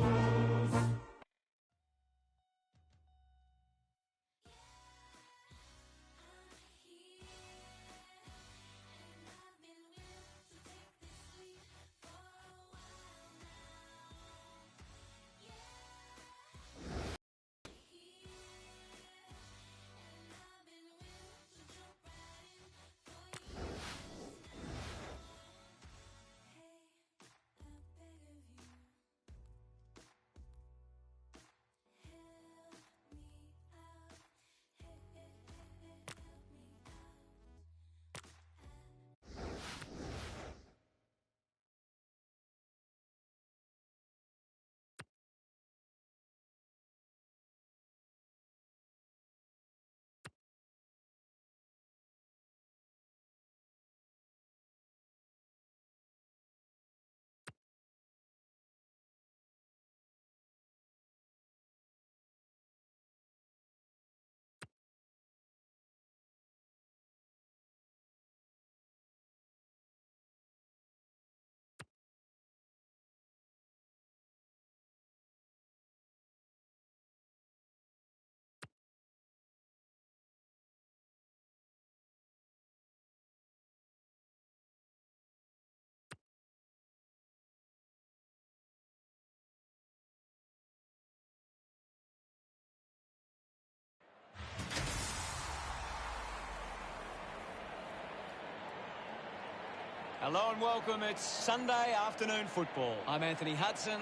Hello and welcome. It's Sunday afternoon football. I'm Anthony Hudson.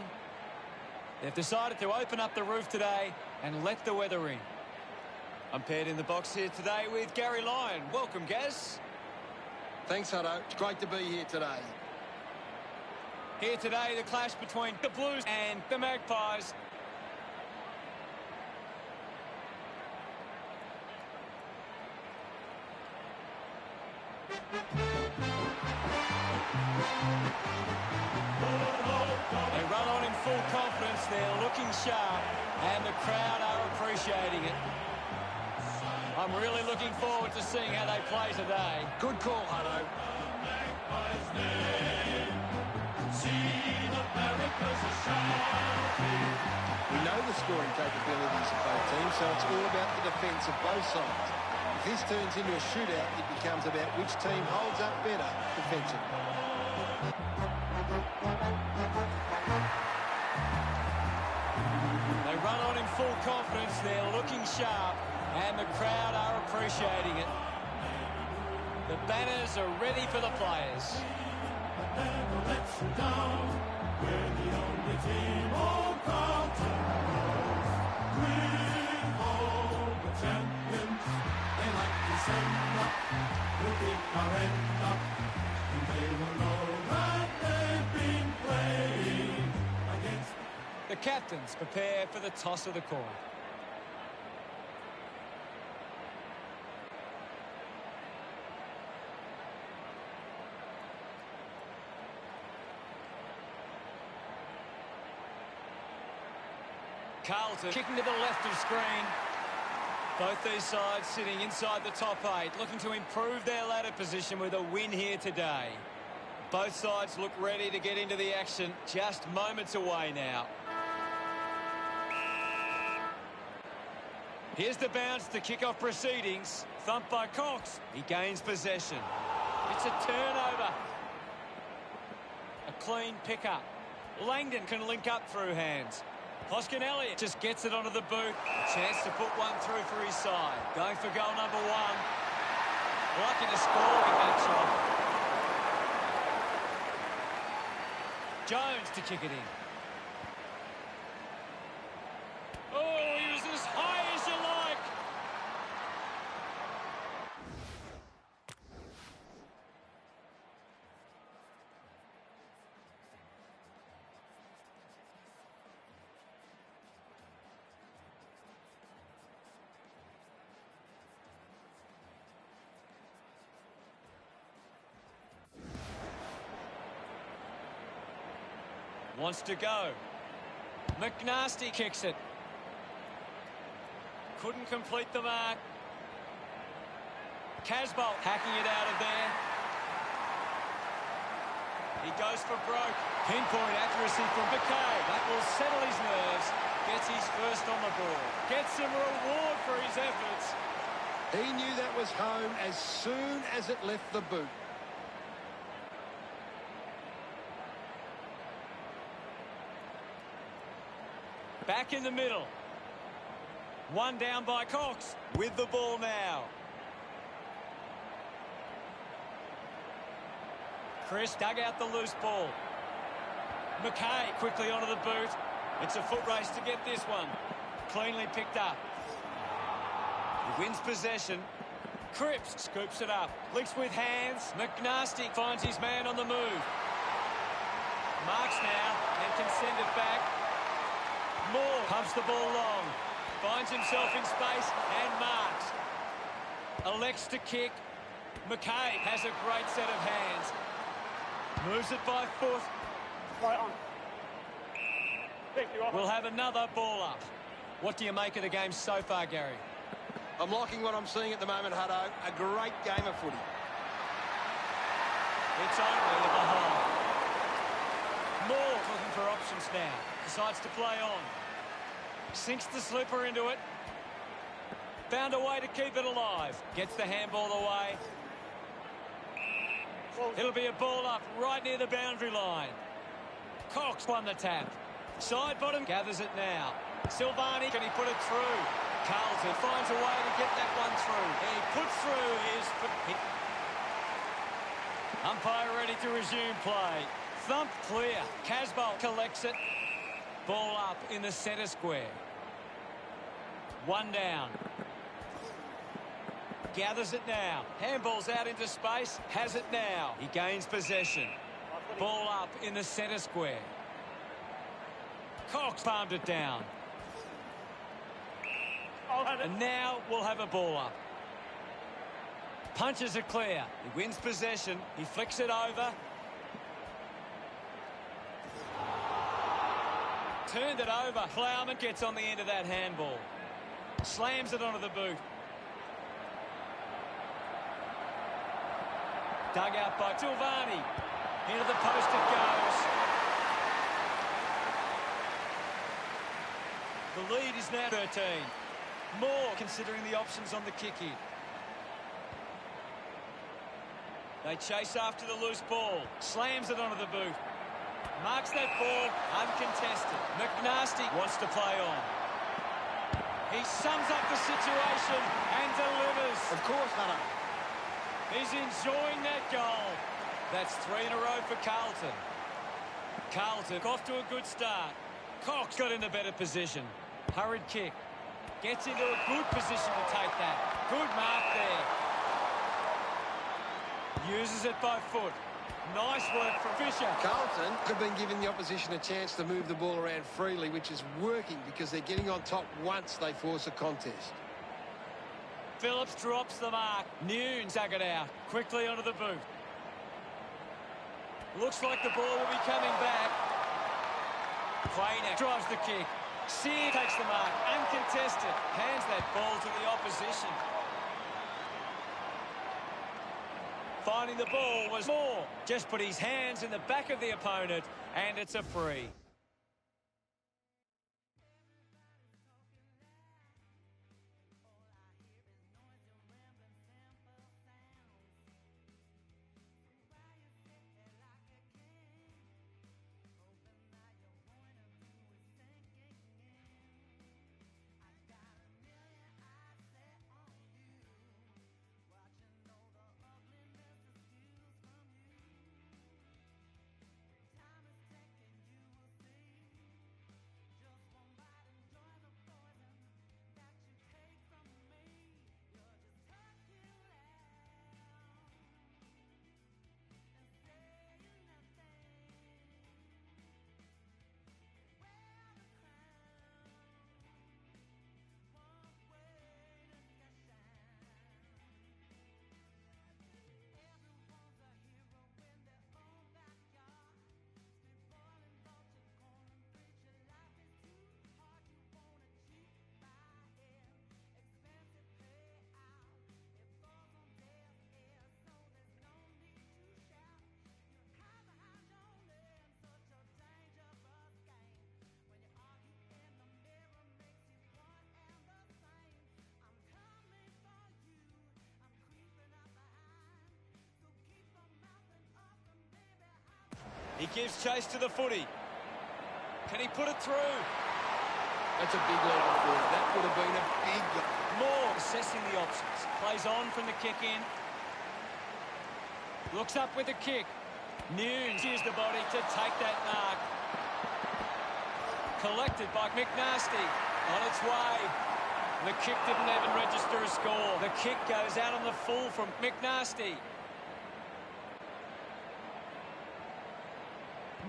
They've decided to open up the roof today and let the weather in. I'm paired in the box here today with Gary Lyon. Welcome, Gaz. Thanks, Hutto. It's great to be here today. Here today, the clash between the Blues and the Magpies. They run on in full confidence. They're looking sharp, and the crowd are appreciating it. I'm really looking forward to seeing how they play today. Good call, Hutto. We know the scoring capabilities of both teams, so it's all about the defence of both sides. If this turns into a shootout, it becomes about which team holds up better defensively. They run on in full confidence. They're looking sharp, and the crowd are appreciating it. The banners are ready for the players. Never lets you down. We're the only team all Carlton knows. We're all the champions. They like to send up. We'll keep our end up. And they will know that they've been playing against. The captains prepare for the toss of the coin. Carlton kicking to the left of screen. Both these sides sitting inside the top 8, looking to improve their ladder position with a win here today. Both sides look ready to get into the action, just moments away now. Here's the bounce to kick off proceedings. Thumped by Cox. He gains possession. It's a turnover. A clean pickup. Langdon can link up through hands. Hoskin Elliott just gets it onto the boot. A chance to put one through for his side. Going for goal number 1. Lucky to score with that shot. Jones to kick it in. Oh, he was as high as you like. Wants to go. McNasty kicks it. Couldn't complete the mark. Casbolt hacking it out of there. He goes for broke. Pinpoint accuracy from McKay. That will settle his nerves. Gets his first on the ball. Gets some reward for his efforts. He knew that was home as soon as it left the boot. Back in the middle. One down by Cox. With the ball now. Chris dug out the loose ball. McKay quickly onto the boot. It's a foot race to get this one. Cleanly picked up. He wins possession. Cripps scoops it up. Links with hands. McNasty finds his man on the move. Marks now and can send it back. Moore pumps the ball long. Finds himself in space and marks. Elects to kick. McKay has a great set of hands. Moves it by foot. Right on. We'll have another ball up. What do you make of the game so far, Gary? I'm liking what I'm seeing at the moment, Hutto. A great game of footy. It's only a behind. Moore looking for options now. Decides to play on. Sinks the slipper into it. Found a way to keep it alive. Gets the handball away. It'll be a ball up right near the boundary line. Cox won the tap. Side bottom gathers it now. Silvani, can he put it through? Carlton finds a way to get that one through. He puts through his... Umpire ready to resume play. Thump clear. Casbolt collects it. Ball up in the centre square. One down. Gathers it now. Handball's out into space. Has it now. He gains possession. Ball up in the centre square. Cox palmed it down. And now we'll have a ball up. Punches it clear. He wins possession. He flicks it over. Turned it over. Plowman gets on the end of that handball. Slams it onto the boot. Dug out by Silvani. Into the post it goes. The lead is now 13. More considering the options on the kick-in. They chase after the loose ball. Slams it onto the boot. Marks that ball uncontested. McNasty wants to play on. He sums up the situation and delivers. Of course, Hunter. He's enjoying that goal. That's 3 in a row for Carlton. Carlton off to a good start. Cox got in a better position. Hurried kick. Gets into a good position to take that. Good mark there. Uses it by foot. Nice work from Fisher. Carlton have been giving the opposition a chance to move the ball around freely, which is working because they're getting on top once they force a contest. Phillips drops the mark. Nunes dug it out. Quickly onto the boot. Looks like the ball will be coming back. Quayner drives the kick. Sear takes the mark. Uncontested. Hands that ball to the opposition. Finding the ball was Moore. Just put his hands in the back of the opponent, and it's a free. He gives chase to the footy. Can he put it through? That's a big lead on forward. That would have been a big goal. Moore assessing the options. Plays on from the kick in. Looks up with the kick. Nunes used the body to take that mark. Collected by McNasty. On its way. The kick didn't even register a score. The kick goes out on the full from McNasty.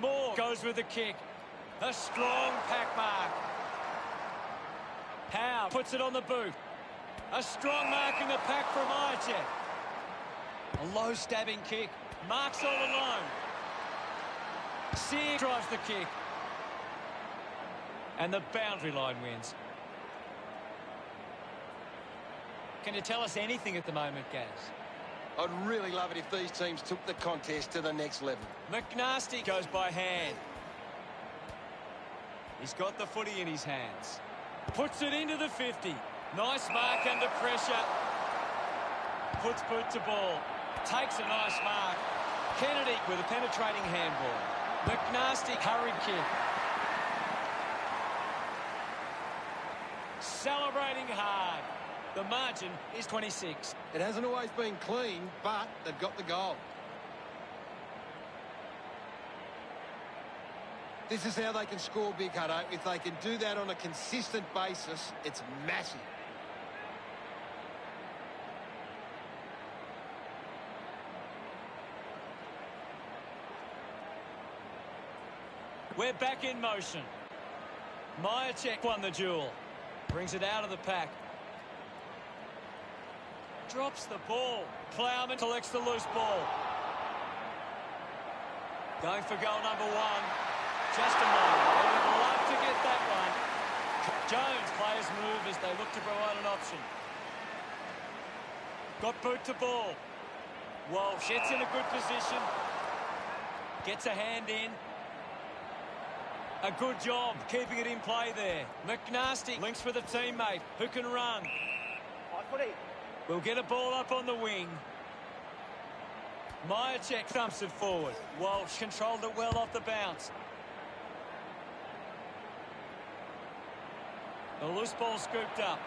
Moore goes with the kick. A strong pack mark. Howe puts it on the boot. A strong mark in the pack from Iacek. A low stabbing kick. Marks all alone. Sear drives the kick. And the boundary line wins. Can you tell us anything at the moment, Gaz? I'd really love it if these teams took the contest to the next level. McNasty goes by hand. He's got the footy in his hands. Puts it into the 50. Nice mark under pressure. Puts boot to ball. Takes a nice mark. Kennedy with a penetrating handball. McNasty hurried kick. Celebrating hard. The margin is 26. It hasn't always been clean, but they've got the goal. This is how they can score big, Hutto. If they can do that on a consistent basis, it's massive. We're back in motion. Myercheck won the duel. Brings it out of the pack. Drops the ball. Plowman collects the loose ball. Going for goal number one. Just a moment. They would love to get that one. Jones, players move as they look to provide an option. Got boot to ball. Walsh gets in a good position. Gets a hand in. A good job keeping it in play there. McNasty links with a teammate who can run. We'll get a ball up on the wing. Myercheck thumps it forward. Walsh controlled it well off the bounce. The loose ball scooped up.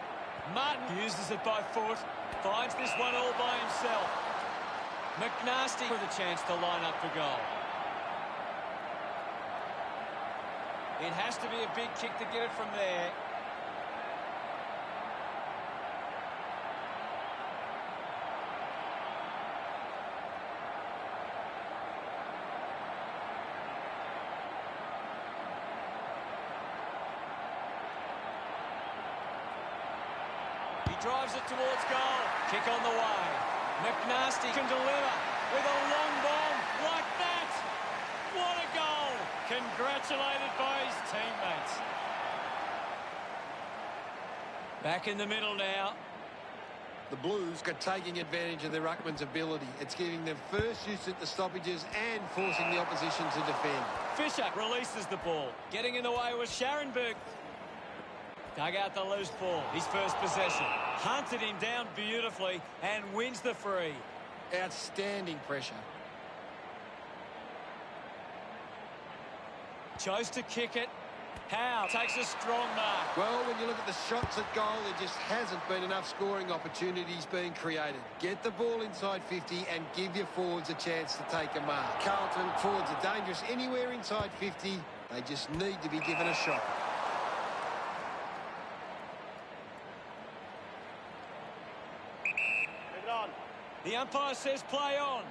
Martin uses it by foot. Finds this one all by himself. McNasty with a chance to line up for goal. It has to be a big kick to get it from there. He drives it towards goal. Kick on the way. McNasty can deliver with a long bomb like that. What a goal! Congratulated by his teammates. Back in the middle now. The Blues are taking advantage of their ruckman's ability. It's giving them first use at the stoppages and forcing the opposition to defend. Fisher releases the ball. Getting in the way was Scharenberg. Dug out the loose ball. His first possession. Hunted him down beautifully and wins the free. Outstanding pressure. Chose to kick it. Howe takes a strong mark. Well, when you look at the shots at goal, there just hasn't been enough scoring opportunities being created. Get the ball inside 50 and give your forwards a chance to take a mark. Carlton forwards are dangerous anywhere inside 50. They just need to be given a shot. The umpire says play on.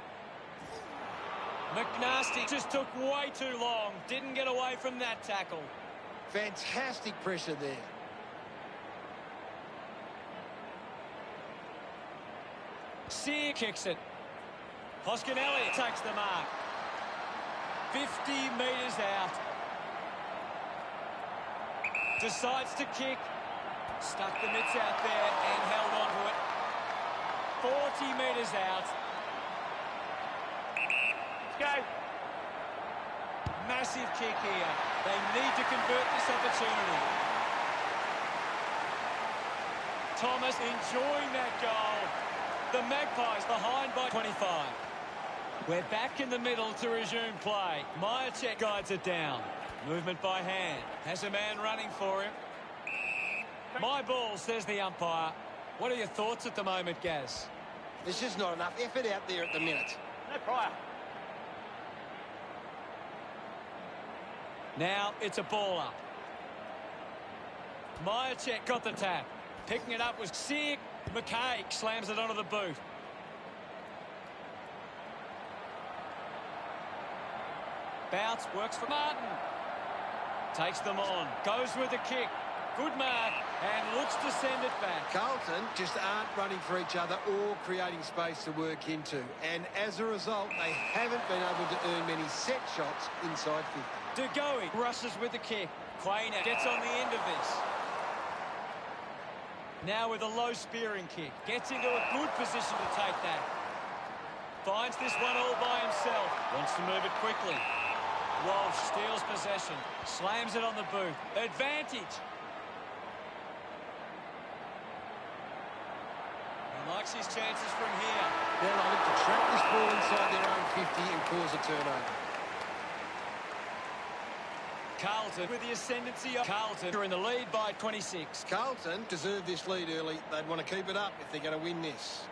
McNasty just took way too long. Didn't get away from that tackle. Fantastic pressure there. Sear kicks it. Hoskinelli takes the mark. 50 metres out. Decides to kick. Stuck the mitts out there and held on to it. 40 metres out. Go. Massive kick here. They need to convert this opportunity. Thomas enjoying that goal. The Magpies behind by 25. We're back in the middle to resume play. Myercheck guides it down. Movement by hand. Has a man running for him. My ball, says the umpire. What are your thoughts at the moment, Gaz? There's just not enough effort out there at the minute. No prior. Now it's a ball up. Myercheck got the tap. Picking it up was Sear. McKay slams it onto the boot. Bounce works for Martin. Takes them on. Goes with the kick. Good mark. And looks to send it back. Carlton just aren't running for each other or creating space to work into. And as a result, they haven't been able to earn many set shots inside 50. DeGoey rushes with the kick. Quainer gets on the end of this. Now with a low spearing kick. Gets into a good position to take that. Finds this one all by himself. Wants to move it quickly. Walsh steals possession. Slams it on the boot. Advantage. He likes his chances from here. They'll look to track this ball inside their own 50 and cause a turnover. Carlton with the ascendancy of Carlton are in the lead by 26. Carlton deserve this lead early. They'd want to keep it up if they're going to win this.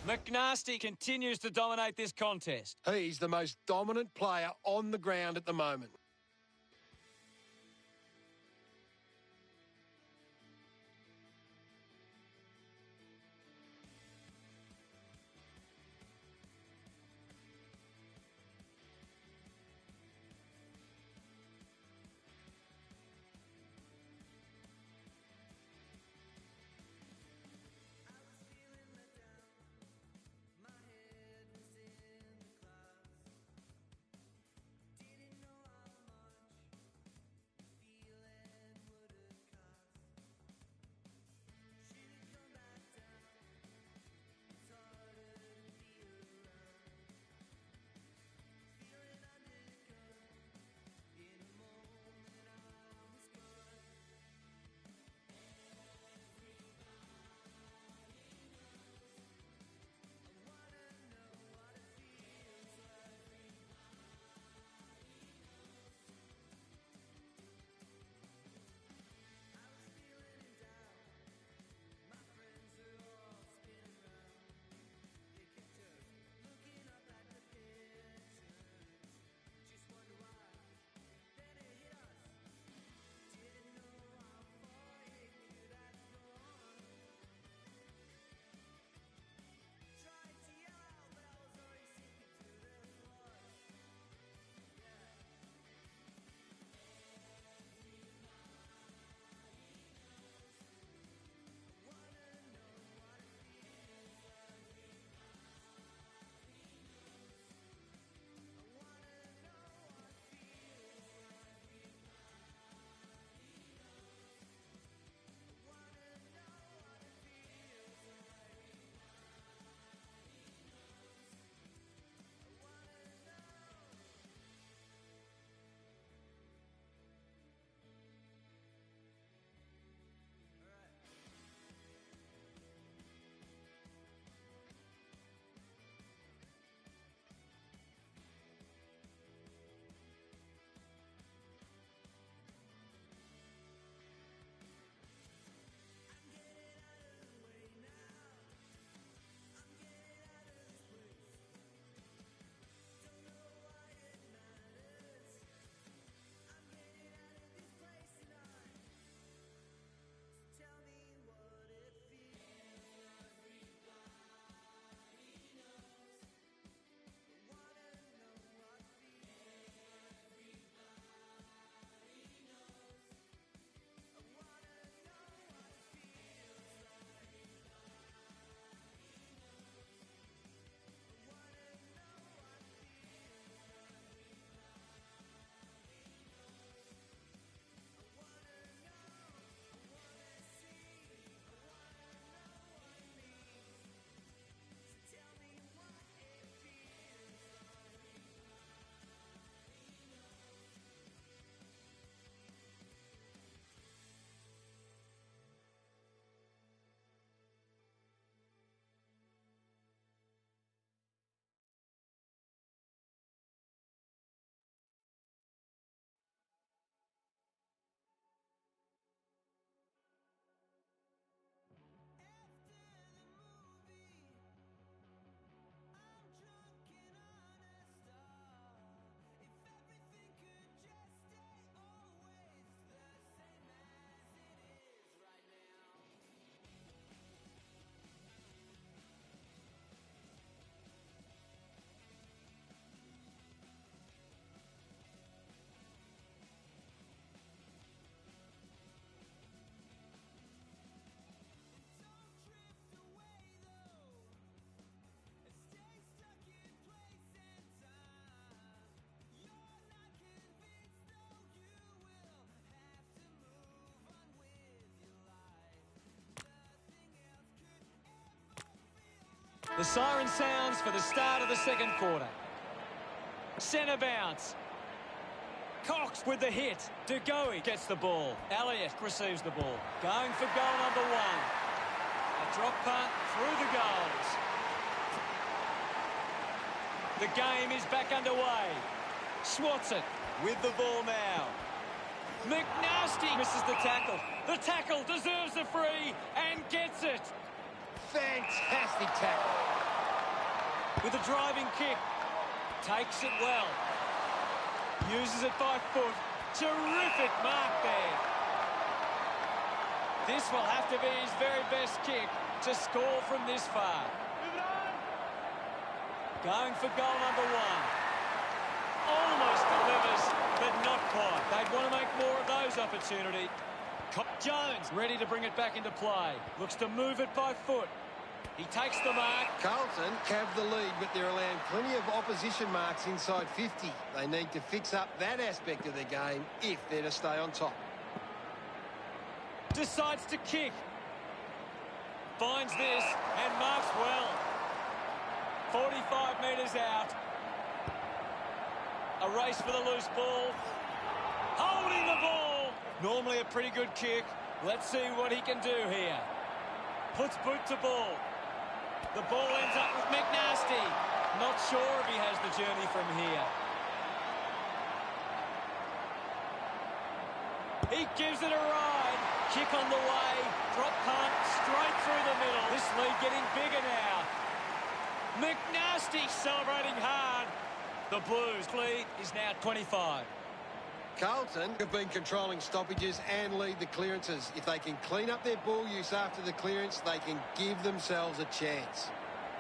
McNasty continues to dominate this contest. He's the most dominant player on the ground at the moment. The siren sounds for the start of the second quarter. Centre bounce. Cox with the hit. DeGoey gets the ball. Elliott receives the ball. Going for goal number one. A drop punt through the goals. The game is back underway. Swats it with the ball now. McNasty misses the tackle. The tackle deserves a free and gets it. Fantastic tackle. With a driving kick. Takes it well. Uses it by foot. Terrific mark there. This will have to be his very best kick to score from this far. Going for goal number one. Almost delivers, but not quite. They'd want to make more of those opportunities. Jones ready to bring it back into play. Looks to move it by foot. He takes the mark. Carlton have the lead, but they're allowing plenty of opposition marks inside 50. They need to fix up that aspect of their game if they're to stay on top. Decides to kick. Finds this and marks well. 45 metres out. A race for the loose ball. Holding the ball. Normally a pretty good kick. Let's see what he can do here. Puts boot to ball. The ball ends up with McNasty. Not sure if he has the journey from here. He gives it a ride. Kick on the way. Drop punt straight through the middle. This lead getting bigger now. McNasty celebrating hard. The Blues lead is now 25. Carlton have been controlling stoppages and lead the clearances. If they can clean up their ball use after the clearance, they can give themselves a chance.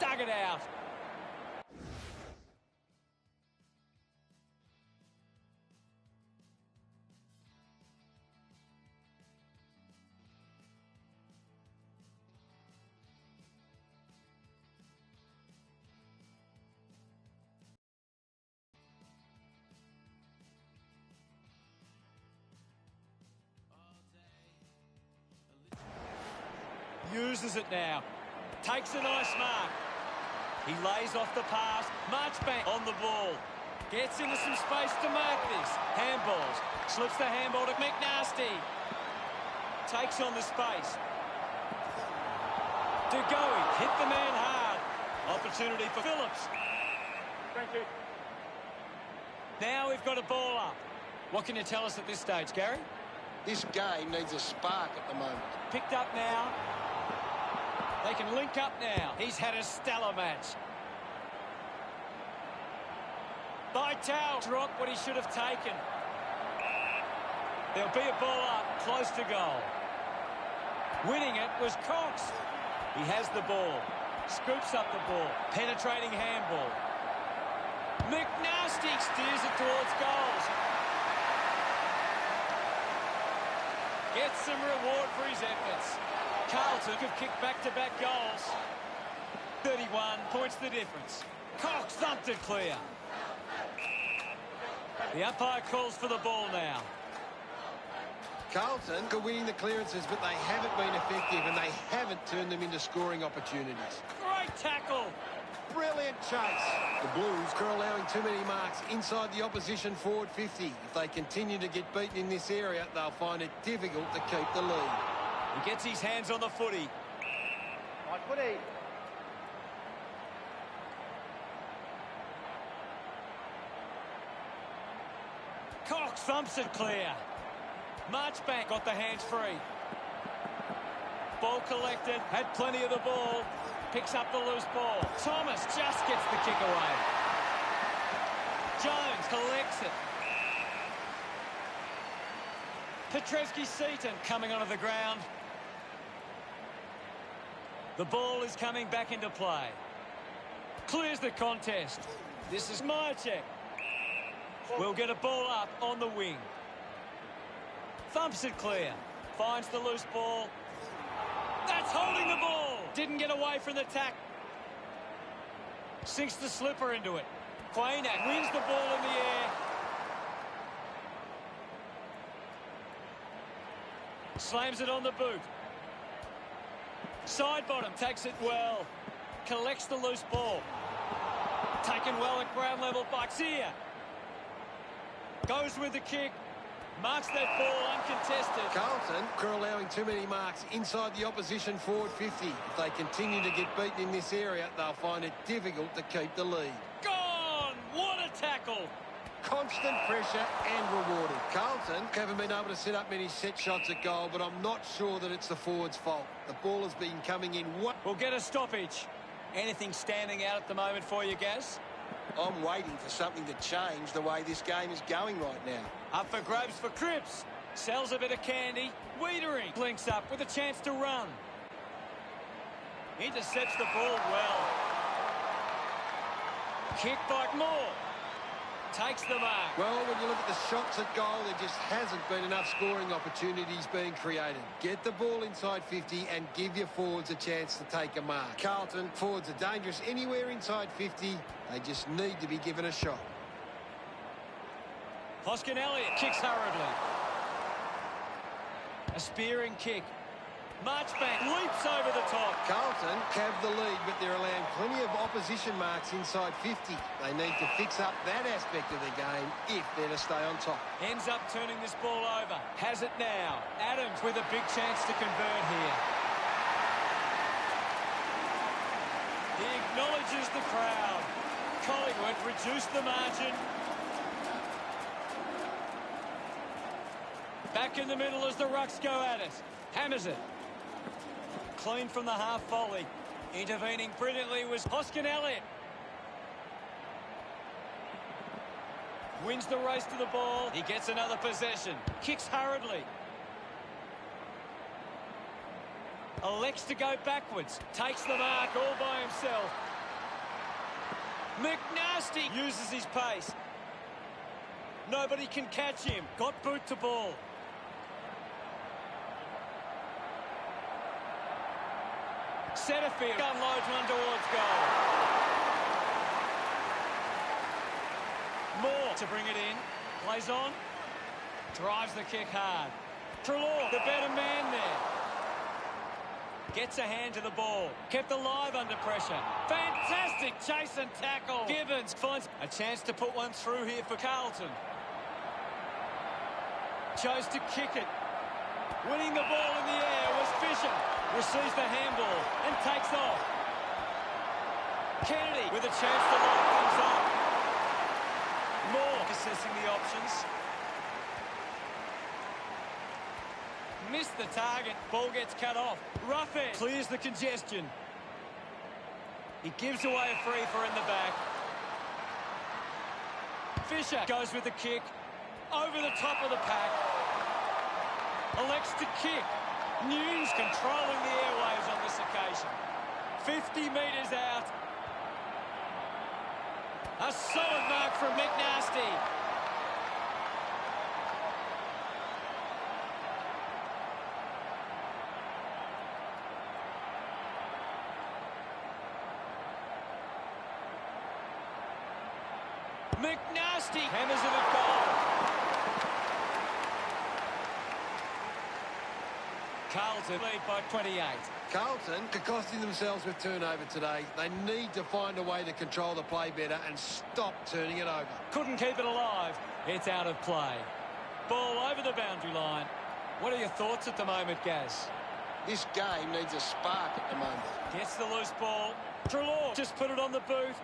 Dug it out. Uses it now. Takes a nice mark. He lays off the pass. Marchbank on the ball. Gets into some space to mark this. Handballs. Slips the handball to McNasty. Takes on the space. DeGoey hit the man hard. Opportunity for Phillips. Thank you. Now we've got a ball up. What can you tell us at this stage, Gary? This game needs a spark at the moment. Picked up now. They can link up now. He's had a stellar match. Vital dropped what he should have taken. There'll be a ball up, close to goal. Winning it was Cox. He has the ball. Scoops up the ball. Penetrating handball. McNasty steers it towards goals. Gets some reward for his efforts. Carlton have kicked back-to-back goals. 31 points the difference. Cox thumped it clear. The umpire calls for the ball now. Carlton are winning the clearances, but they haven't been effective and they haven't turned them into scoring opportunities. Great tackle. Brilliant chase. The Blues are allowing too many marks inside the opposition forward 50. If they continue to get beaten in this area, they'll find it difficult to keep the lead. He gets his hands on the footy. Right footy. Cox thumps it clear. Marchbank got the hands free. Ball collected, had plenty of the ball. Picks up the loose ball. Thomas just gets the kick away. Jones collects it. Petrevsky-Seaton coming onto the ground. The ball is coming back into play. Clears the contest. This is Myercheck. We'll get a ball up on the wing. Thumps it clear. Finds the loose ball. That's holding the ball. Didn't get away from the tack. Sinks the slipper into it. Quainak wins the ball in the air. Slams it on the boot. Side bottom takes it well. Collects the loose ball. Taken well at ground level by Xia. Goes with the kick. Marks that ball uncontested. Carlton are allowing too many marks inside the opposition forward 50. If they continue to get beaten in this area, they'll find it difficult to keep the lead. Gone! What a tackle! Constant pressure and rewarded. Carlton haven't been able to set up many set shots at goal, but I'm not sure that it's the forward's fault. The ball has been coming in. We'll get a stoppage. Anything standing out at the moment for you, Gaz? I'm waiting for something to change the way this game is going right now. Up for grabs for Cripps. Sells a bit of candy. Wiedering links up with a chance to run. Intercepts the ball well. Kick by Moore. Takes the mark. Well, when you look at the shots at goal, there just hasn't been enough scoring opportunities being created. Get the ball inside 50 and give your forwards a chance to take a mark. Carlton, forwards are dangerous anywhere inside 50. They just need to be given a shot. Hoskin Elliott kicks hurriedly. A spearing kick. Marchbank leaps over the top. Carlton have the lead, but they're allowing plenty of opposition marks inside 50. They need to fix up that aspect of the game if they're to stay on top. Ends up turning this ball over. Has it now. Adams with a big chance to convert here. He acknowledges the crowd. Collingwood reduced the margin. Back in the middle as the Rucks go at it. Hammers it. Clean from the half volley. Intervening brilliantly was Hoskin Elliott. Wins the race to the ball. He gets another possession. Kicks hurriedly. Elects to go backwards. Takes the mark all by himself. McNasty uses his pace. Nobody can catch him. Got boot to ball. Setterfield unloads one towards goal. Moore to bring it in. Plays on. Drives the kick hard. Treloar, the better man there. Gets a hand to the ball. Kept alive under pressure. Fantastic chase and tackle. Gibbons finds a chance to put one through here for Carlton. Chose to kick it. Winning the ball in the air was Fisher. Receives the handball and takes off. Kennedy with a chance to light things up. Moore assessing the options. Missed the target. Ball gets cut off. Roughhead clears the congestion. He gives away a free for in the back. Fisher goes with the kick. Over the top of the pack. Elects to kick. News controlling the airwaves on this occasion. 50 metres out. A solid mark from McNasty. McNasty hammers it at goal. Carlton lead by 28. Carlton are costing themselves with turnover today. They need to find a way to control the play better and stop turning it over. Couldn't keep it alive. It's out of play. Ball over the boundary line. What are your thoughts at the moment, Gaz? This game needs a spark at the moment. Gets the loose ball. Treloar just put it on the boot.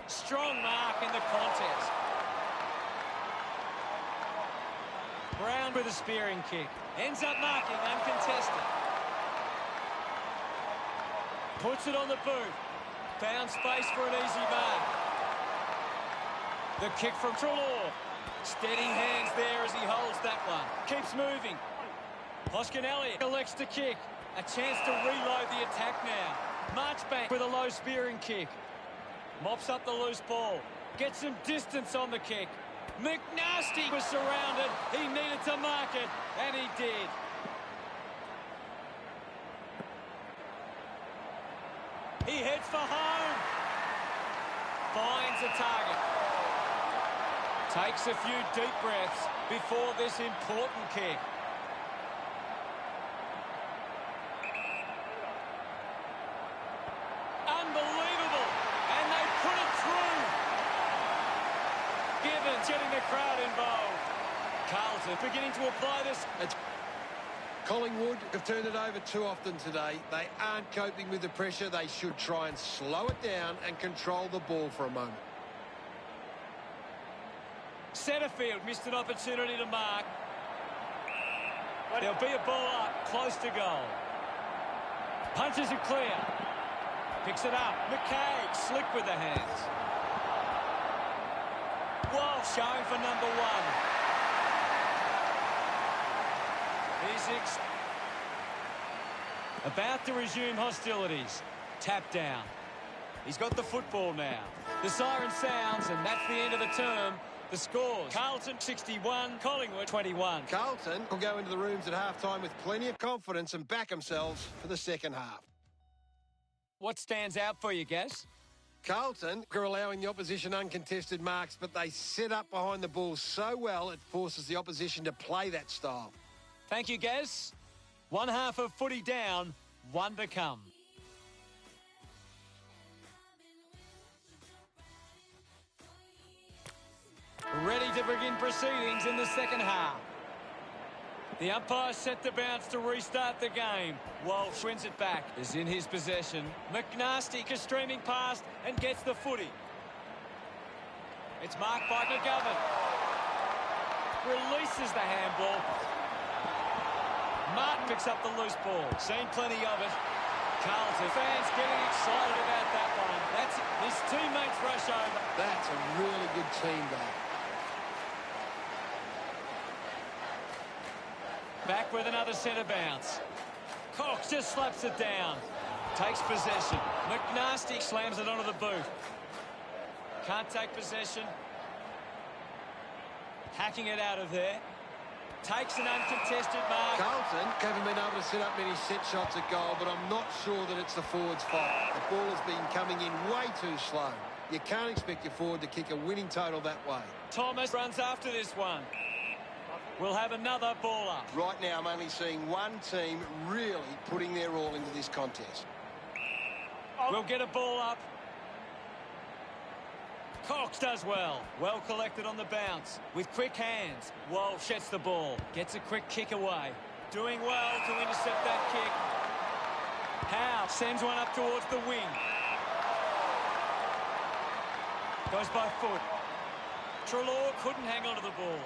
Strong mark in the contest. Brown with a spearing kick. Ends up marking uncontested. Puts it on the boot. Found space for an easy mark. The kick from Treloar. Steady hands there as he holds that one. Keeps moving. Hoskin Elliott elects to kick. A chance to reload the attack now. Marchbank with a low spearing kick. Mops up the loose ball. Gets some distance on the kick. McNasty was surrounded. He needed to mark it, and he did. He heads for home. Finds a target. Takes a few deep breaths before this important kick. Unbelievable. And they put it through. Gibbons getting the crowd involved. Carlton beginning to apply this. Collingwood have turned it over too often today. They aren't coping with the pressure. They should try and slow it down and control the ball for a moment. Centre field missed an opportunity to mark. There'll be a ball up, close to goal. Punches it clear. Picks it up. McKay, slick with the hands. Walsh showing for number 1. He's about to resume hostilities. Tap down. He's got the football now. The siren sounds, and that's the end of the term. The scores: Carlton 61, Collingwood 21. Carlton will go into the rooms at half-time with plenty of confidence and back themselves for the second half. What stands out for you, Gaz? Carlton are allowing the opposition uncontested marks, but they set up behind the ball so well it forces the opposition to play that style. Thank you, Gaz. One half of footy down, one to come. Ready to begin proceedings in the second half. The umpire set the bounce to restart the game. Walsh wins it back. Is in his possession. McNasty streaming past and gets the footy. It's marked by McGovern. Releases the handball. Martin picks up the loose ball. Seen plenty of it. Carlton fans getting excited about that one. That's his teammates rush over. That's a really good team goal. Back with another centre bounce. Cox just slaps it down. Takes possession. McNasty slams it onto the boot. Can't take possession. Hacking it out of there. Takes an uncontested mark. Carlton haven't been able to set up many set shots at goal, but I'm not sure that it's the forward's fault. The ball has been coming in way too slow. You can't expect your forward to kick a winning total that way. Thomas runs after this one. We'll have another ball up. Right now, I'm only seeing one team really putting their all into this contest. We'll get a ball up. Cox does well. Well collected on the bounce. With quick hands. Walsh gets the ball. Gets a quick kick away. Doing well to intercept that kick. Howe sends one up towards the wing. Goes by foot. Treloar couldn't hang on to the ball.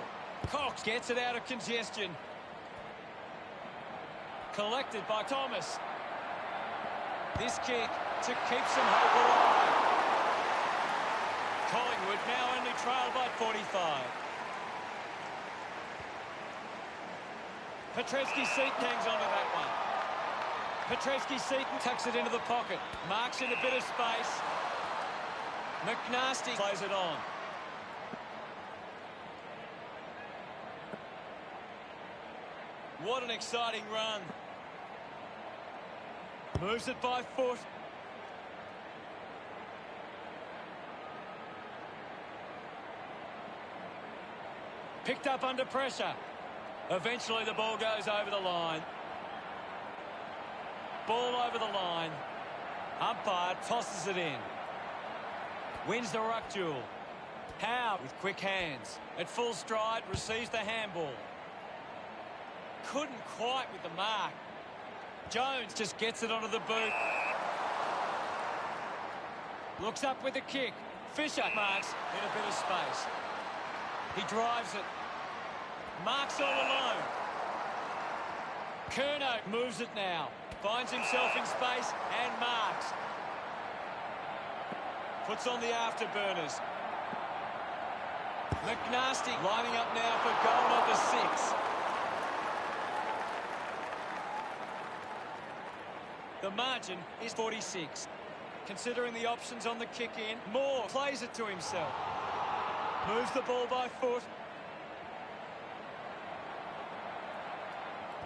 Cox gets it out of congestion. Collected by Thomas. This kick to keep some hope alive. Collingwood now only trail by 45. Petrevski-Seaton hangs on to that one. Petrevski-Seaton tucks it into the pocket. Marks in a bit of space. McNasty plays it on. What an exciting run. Moves it by foot. Picked up under pressure. Eventually the ball goes over the line. Ball over the line. Umpire tosses it in. Wins the ruck duel. Howe with quick hands. At full stride, receives the handball. Couldn't quite with the mark. Jones just gets it onto the boot. Looks up with a kick. Fisher marks in a bit of space. He drives it. Marks all alone. Curnow moves it now. Finds himself in space and marks. Puts on the afterburners. McNasty lining up now for goal number 6. The margin is 46. Considering the options on the kick in, Moore plays it to himself. Moves the ball by foot.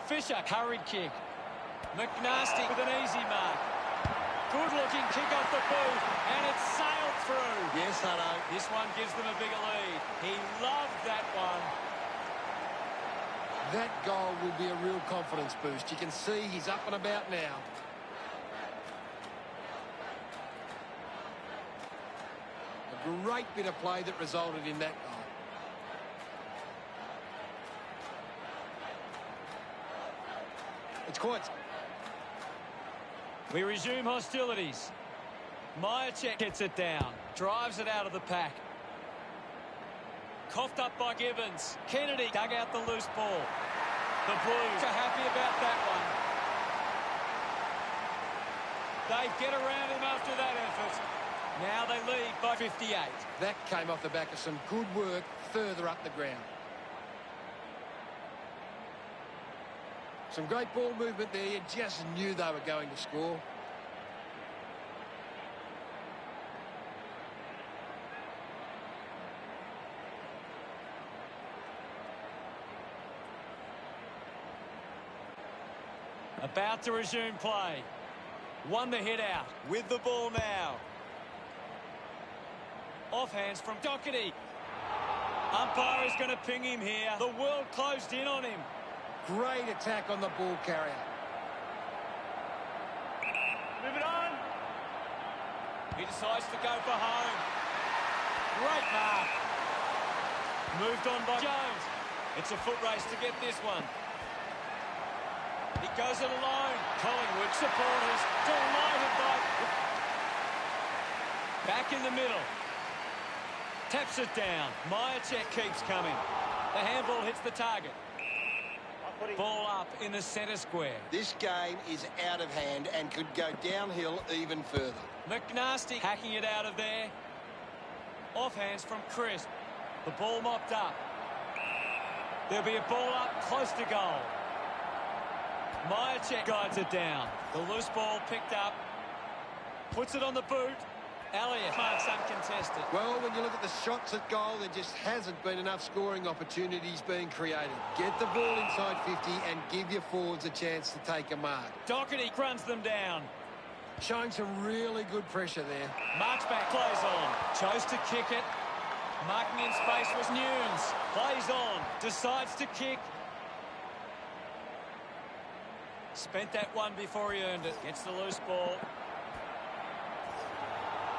Fisher, hurried kick. McNasty with an easy mark. Good-looking kick off the boot, and it's sailed through. Yes, hello. This one gives them a bigger lead. He loved that one. That goal will be a real confidence boost. You can see he's up and about now. A great bit of play that resulted in that goal. It's quite... We resume hostilities. Myercheck gets it down. Drives it out of the pack. Coughed up by Gibbons. Kennedy dug out the loose ball. The Blues are happy about that one. They get around him after that effort. Now they lead by 58. That came off the back of some good work further up the ground. Some great ball movement there. You just knew they were going to score. About to resume play. Won the hit out. With the ball now. Off hands from Doherty. Umpire is going to ping him here. The world closed in on him. Great attack on the ball carrier. Move it on. He decides to go for home. Great mark. Moved on by Jones. It's a foot race to get this one. He goes it alone. Collingwood supporters delighted by... Back in the middle. Taps it down. Myercheck keeps coming. The handball hits the target. Ball up in the centre square. This game is out of hand and could go downhill even further. McNasty hacking it out of there. Off hands from Chris. The ball mopped up. There'll be a ball up close to goal. Myercheck guides it down. The loose ball picked up. Puts it on the boot. Elliott marks uncontested. Well, when you look at the shots at goal, there just hasn't been enough scoring opportunities being created. Get the ball inside 50 and give your forwards a chance to take a mark. Doherty runs them down. Showing some really good pressure there. Marchback plays on. Chose to kick it. Marking in space was Nunes. Plays on. Decides to kick. Spent that one before he earned it. Gets the loose ball.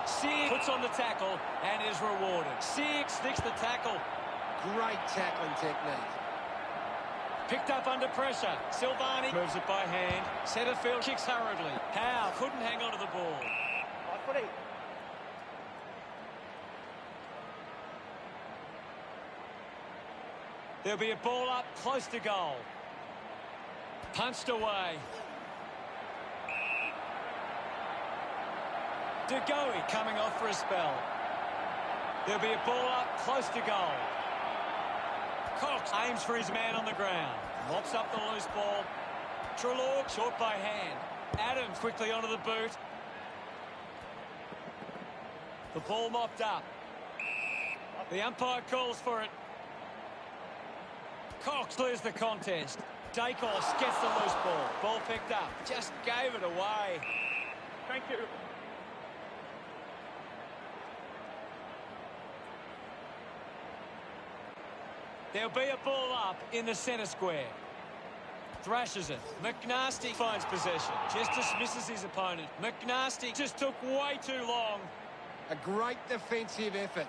Six puts on the tackle and is rewarded. Six sticks the tackle. Great tackling technique. Picked up under pressure. Silvani moves it by hand. Setterfield kicks hurriedly. Howe couldn't hang on to the ball. Right footy. There'll be a ball up close to goal. Punched away. DeGoey coming off for a spell. There'll be a ball up close to goal. Cox aims for his man on the ground. Mops up the loose ball. Treloar short by hand. Adams quickly onto the boot. The ball mopped up. The umpire calls for it. Cox clears the contest. Dacos gets the loose ball. Ball picked up. Just gave it away. Thank you. There'll be a ball up in the centre square. Thrashes it. McNasty finds possession. Just dismisses his opponent. McNasty just took way too long. A great defensive effort.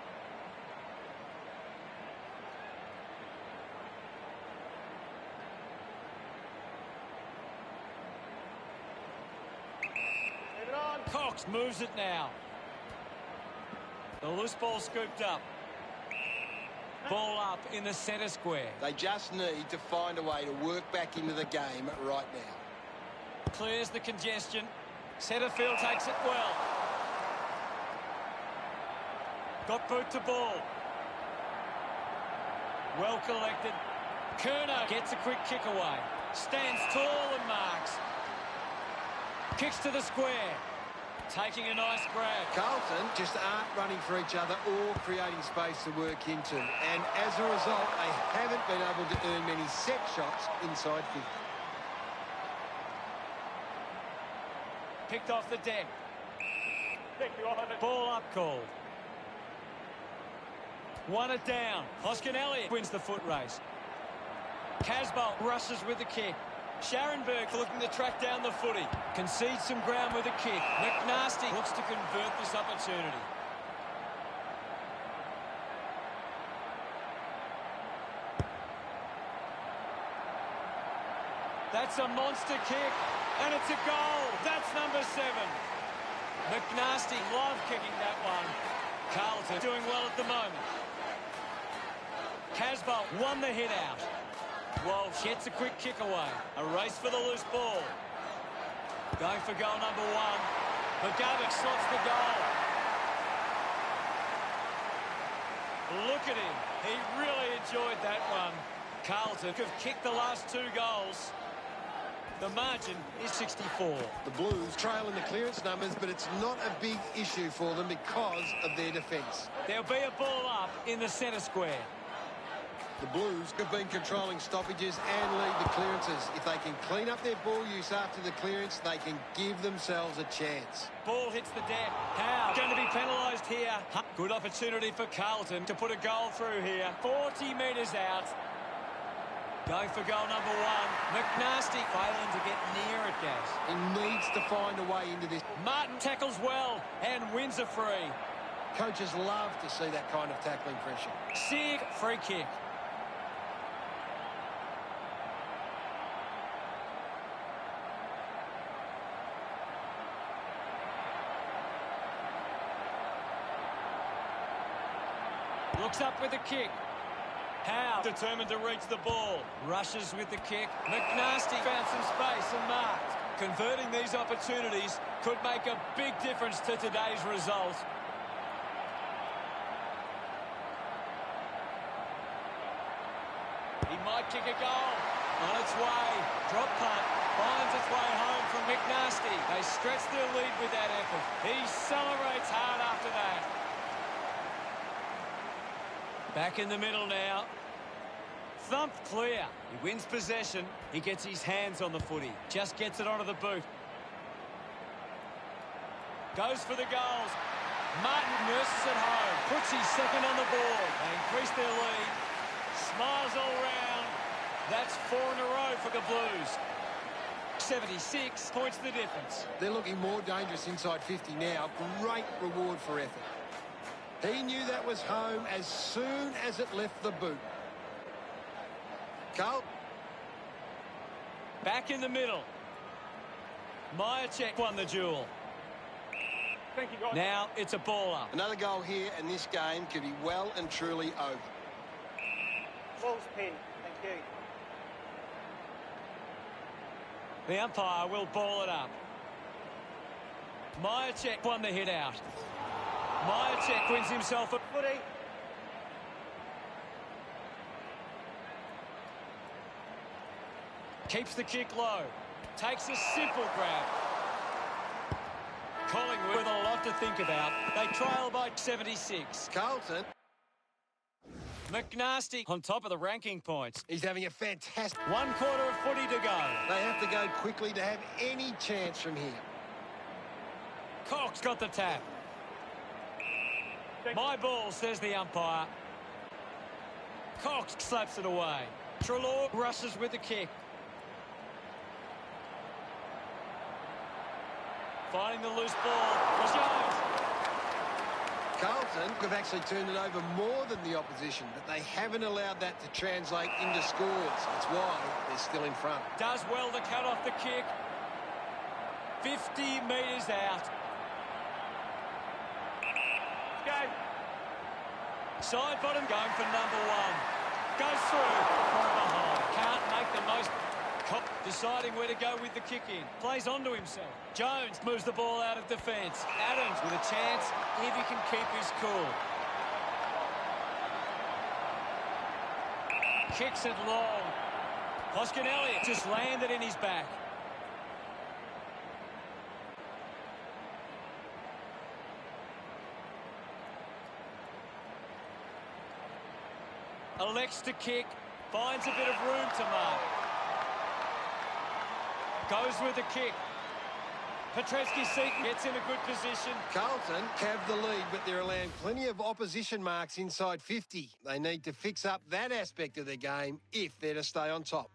Move it on. Cox moves it now. The loose ball scooped up. Ball up in the centre square. They just need to find a way to work back into the game right now. Clears the congestion. Setterfield takes it well. Got boot to ball. Well collected. Kerner gets a quick kick away. Stands tall and marks. Kicks to the square. Taking a nice grab. Carlton just aren't running for each other or creating space to work into. And as a result, they haven't been able to earn many set shots inside 50. Picked off the deck. Thank you, Ivan. Ball up called. Won it down. Hoskin Elliott wins the foot race. Casbolt rushes with the kick. Scharenberg looking to track down the footy. Concedes some ground with a kick. McNasty looks to convert this opportunity. That's a monster kick, and it's a goal. That's number 7. McNasty love kicking that one. Carlton doing well at the moment. Casbolt won the hit out. Walsh gets a quick kick away. A race for the loose ball. Going for goal number one. McGovern slots the goal. Look at him. He really enjoyed that one. Carlton have kicked the last 2 goals. The margin is 64. The Blues trail in the clearance numbers, but it's not a big issue for them because of their defence. There'll be a ball up in the centre square. The Blues have been controlling stoppages and lead the clearances. If they can clean up their ball use after the clearance, they can give themselves a chance. Ball hits the deck. How? Going to be penalised here. Good opportunity for Carlton to put a goal through here. 40 metres out. Going for goal number one. McNasty failing to get near it, Gaz. He needs to find a way into this. Martin tackles well and wins a free. Coaches love to see that kind of tackling pressure. Sick free kick. Looks up with the kick. Howe determined to reach the ball. Rushes with the kick. McNasty found some space and marked. Converting these opportunities could make a big difference to today's result. He might kick a goal. On its way. Drop punt. Finds its way home from McNasty. They stretch their lead with that effort. He celebrates hard after that. Back in the middle now. Thumped clear. He wins possession. He gets his hands on the footy. Just gets it onto the boot. Goes for the goals. Martin nurses it home. Puts his second on the board. They increase their lead. Smiles all round. That's 4 in a row for the Blues. 76 points the difference. They're looking more dangerous inside 50 now. Great reward for effort. He knew that was home as soon as it left the boot. Carl. Back in the middle. Myercheck won the duel. Thank you, guys. Now it's a ball up. Another goal here, and this game could be well and truly over. Ball's pinned. Thank you. The umpire will ball it up. Myercheck won the hit out. Myercheck wins himself a Footy. keeps the kick low. Takes a simple grab. Collingwood with a lot to think about. They trail by 76. Carlton. McNasty on top of the ranking points. He's having a fantastic... 1/4 of footy to go. They have to go quickly to have any chance from here. Cox got the tap. My ball, says the umpire. Cox slaps it away. Treloar rushes with the kick. Finding the loose ball was Jones. Carlton have actually turned it over more than the opposition, but they haven't allowed that to translate into scores. That's why they're still in front. Does well to cut off the kick. 50 metres out. Go. Side bottom going for number one. Goes through from behind. Can't make the most. Deciding where to go with the kick in. Plays onto himself. Jones moves the ball out of defence. Adams with a chance if he can keep his cool. Kicks it long. Hoskin Elliott just landed in his back. Elects to kick. Finds a bit of room to mark. Goes with the kick. Petreski-Seaton gets in a good position. Carlton have the lead, but they're allowing plenty of opposition marks inside 50. They need to fix up that aspect of their game if they're to stay on top.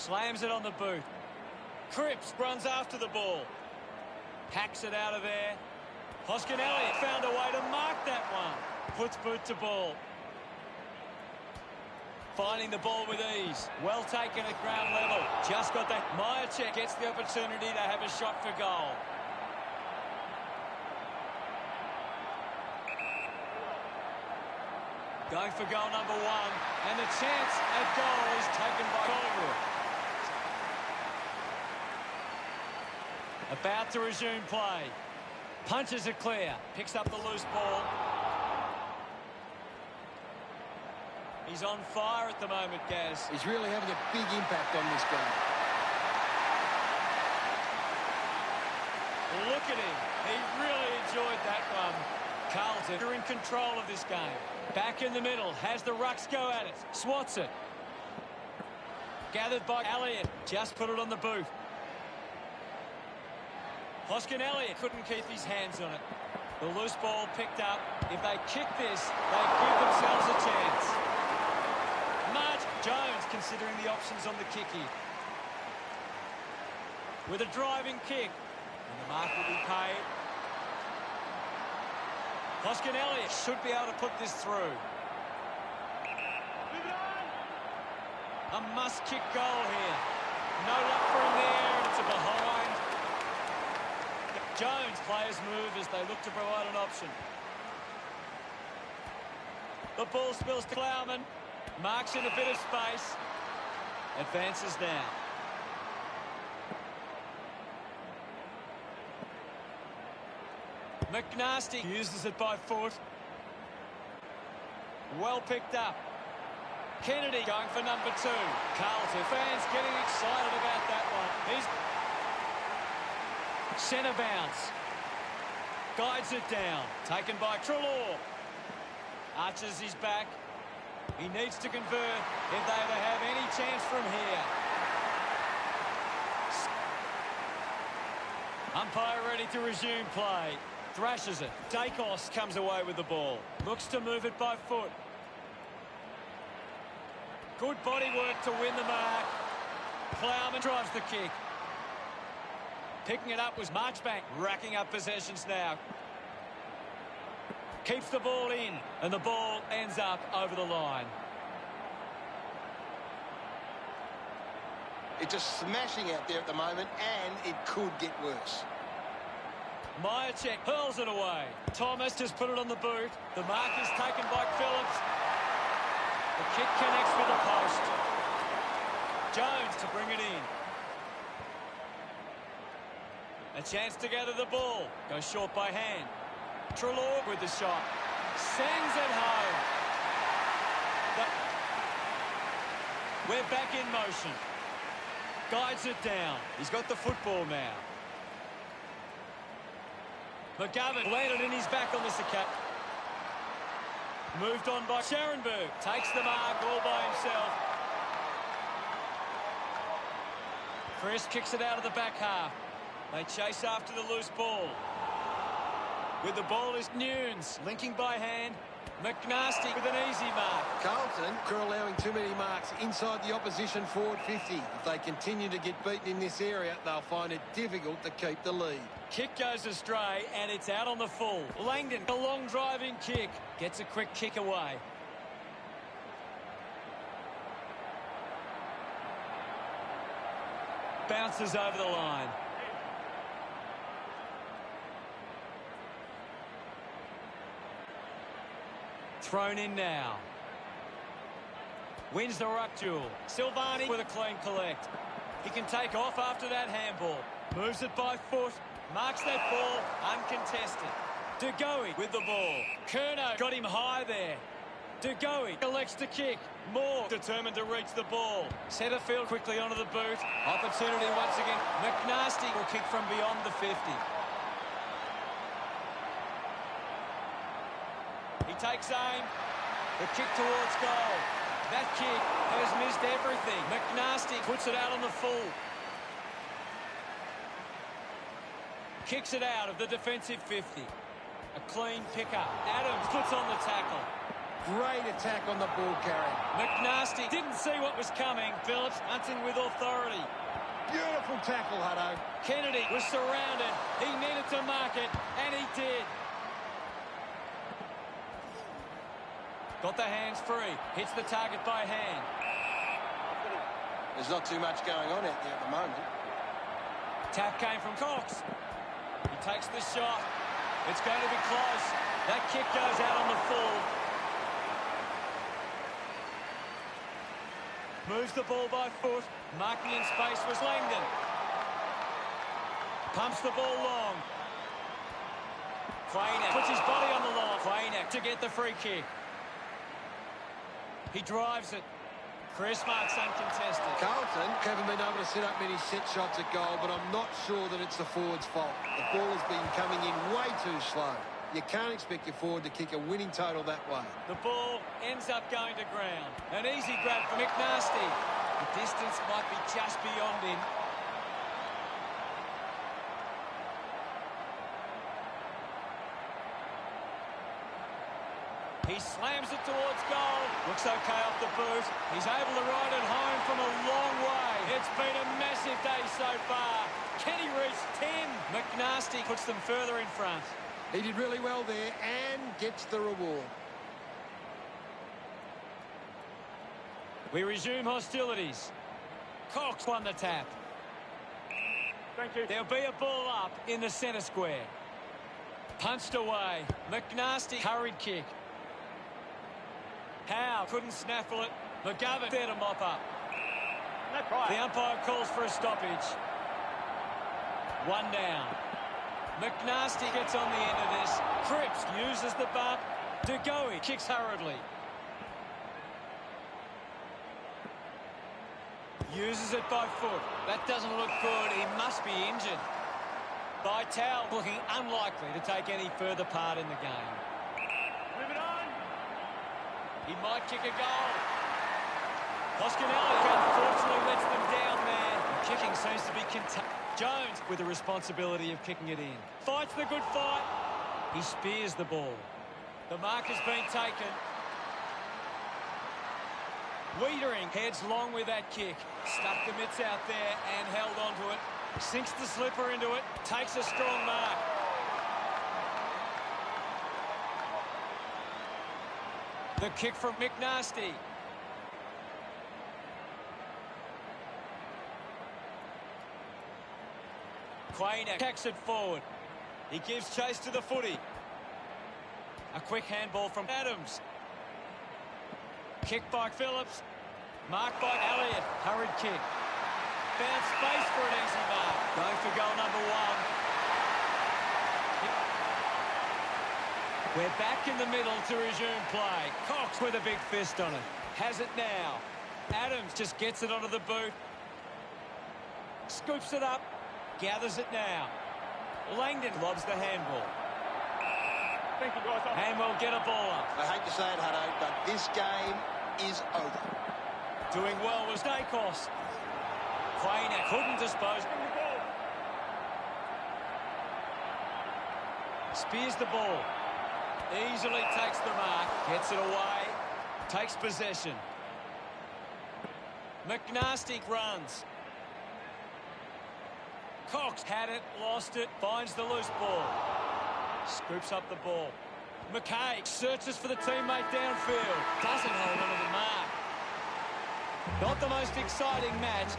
Slams it on the boot. Cripps runs after the ball. Hacks it out of there. Hoskin Elliott found a way to mark that one. Puts boot to ball. Finding the ball with ease. Well taken at ground level. Just got that. Myercheck gets the opportunity to have a shot for goal. Going for goal number one. And the chance at goal is taken by Collingwood. About to resume play. Punches it clear. Picks up the loose ball. He's on fire at the moment, Gaz. He's really having a big impact on this game. Look at him. He really enjoyed that one. Carlton are in control of this game. Back in the middle. Has the rucks go at it. Swats it. Gathered by Elliott. Just put it on the boot. Hoskin Elliott couldn't keep his hands on it. The loose ball picked up. If they kick this, they give themselves a chance. March Jones considering the options on the kicky. With a driving kick. And the mark will be paid. Hoskin Elliott should be able to put this through. A must-kick goal here. No luck for him there, and it's a behind. Jones players move as they look to provide an option. The ball spills to Plowman. Marks in a bit of space. Advances now. McNasty uses it by foot. Well picked up. Kennedy going for number two. Carlton fans getting excited about that one. He's centre bounce. Guides it down. Taken by Treloar. Arches his back. He needs to convert if they are to have any chance from here. Umpire ready to resume play. Thrashes it. Dacos comes away with the ball. Looks to move it by foot. Good body work to win the mark. Plowman drives the kick. Picking it up was Marchbank. Racking up possessions now. Keeps the ball in. And the ball ends up over the line. It's just smashing out there at the moment, and it could get worse. Myercheck hurls it away. Thomas just put it on the boot. The mark is taken by Phillips. The kick connects with the post. Jones to bring it in. A chance to gather the ball. Goes short by hand. Treloar with the shot. Sends it home. We're back in motion. Guides it down. He's got the football now. McGovern landed in his back on this account. Moved on by Scharenberg. Takes the mark all by himself. Chris kicks it out of the back half. They chase after the loose ball. With the ball is Nunes. Linking by hand. McNasty with an easy mark. Carlton are allowing too many marks inside the opposition forward 50. If they continue to get beaten in this area, they'll find it difficult to keep the lead. Kick goes astray, and it's out on the full. Langdon, a long driving kick. Gets a quick kick away. Bounces over the line. Thrown in now. Wins the ruck duel. Silvani with a clean collect. He can take off after that handball. Moves it by foot. Marks that ball uncontested. De Goey with the ball. Curnow got him high there. De Goey elects to kick. Moore determined to reach the ball. Setterfield quickly onto the boot. Opportunity once again. McNasty will kick from beyond the 50. He takes aim. The kick towards goal. That kick has missed everything. McNasty puts it out on the full. Kicks it out of the defensive 50. A clean pickup. Adams puts on the tackle. Great attack on the ball carrier. McNasty didn't see what was coming. Phillips hunting with authority. Beautiful tackle, Hutto. Kennedy was surrounded. He needed to mark it, and he did. Got the hands free. Hits the target by hand. There's not too much going on out there at the moment. Tap came from Cox. He takes the shot. It's going to be close. That kick goes out on the full. Moves the ball by foot. Marking in space was Langdon. Pumps the ball long. Quaynak puts his body on the line. Quaynak to get the free kick. He drives it. Chris marks uncontested. Carlton haven't been able to set up many set shots at goal, but I'm not sure that it's the forward's fault. The ball has been coming in way too slow. You can't expect your forward to kick a winning total that way. The ball ends up going to ground. An easy grab for McNasty. The distance might be just beyond him. He slams it towards goal. Looks okay off the boot. He's able to ride it home from a long way. It's been a massive day so far. Can he reach 10? McNasty puts them further in front. He did really well there and gets the reward. We resume hostilities. Cox won the tap. Thank you. There'll be a ball up in the centre square. Punched away. McNasty hurried kick. Howe couldn't snaffle it. McGovern there to mop up. No try. The umpire calls for a stoppage. One down. McNasty gets on the end of this. Cripps uses the bump. DeGoey kicks hurriedly. Uses it by foot. That doesn't look good. He must be injured. Vitale looking unlikely to take any further part in the game. Move it on. He might kick a goal. Hoskinelli unfortunately lets them down there. The kicking seems to be contained. Jones with the responsibility of kicking it in. Fights the good fight. He spears the ball. The mark has been taken. Wiedering heads long with that kick. Stuck the mitts out there and held onto it. Sinks the slipper into it. Takes a strong mark. The kick from McNasty. Quaynak tacks it forward. He gives chase to the footy. A quick handball from Adams. Kick by Phillips. Marked by Elliott. Hurried kick. Found space for an easy mark. Going for goal number one. We're back in the middle to resume play. Cox with a big fist on it. Has it now. Adams just gets it onto the boot. Scoops it up. Gathers it now. Langdon lobs the handball. Thank you, guys. And we'll get a ball up. I hate to say it, Hutto, but this game is over. Doing well was Dacos. Quaynak couldn't dispose. Spears the ball. Easily takes the mark. Gets it away. Takes possession. McNasty runs. Cox had it, lost it, finds the loose ball. Scoops up the ball. McKay searches for the teammate downfield. Doesn't hold on to the mark. Not the most exciting match.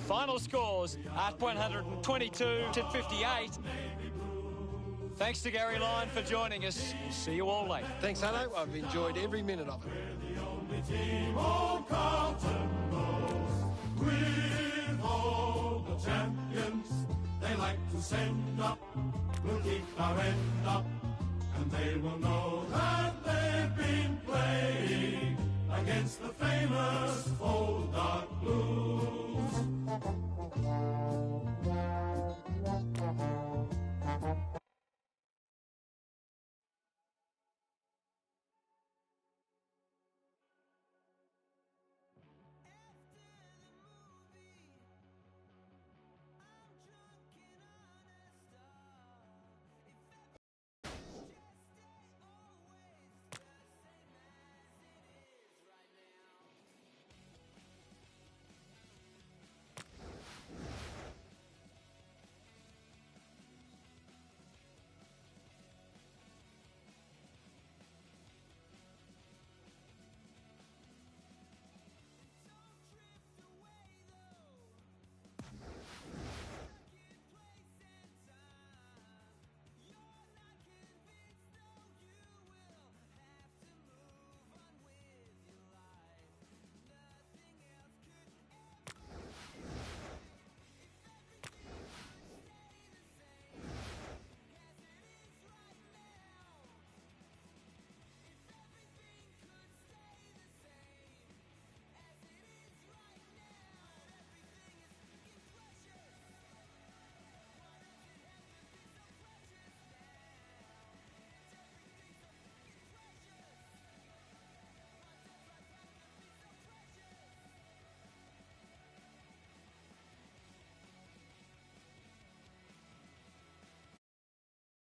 Final scores at 122-58. Thanks to Gary Lyon for joining us. We'll see you all later. Thanks, Hutto. I've enjoyed every minute of it. Team old Carlton knows. With all the champions they like to send up, we'll keep our end up, and they will know that they've been playing against the famous foes.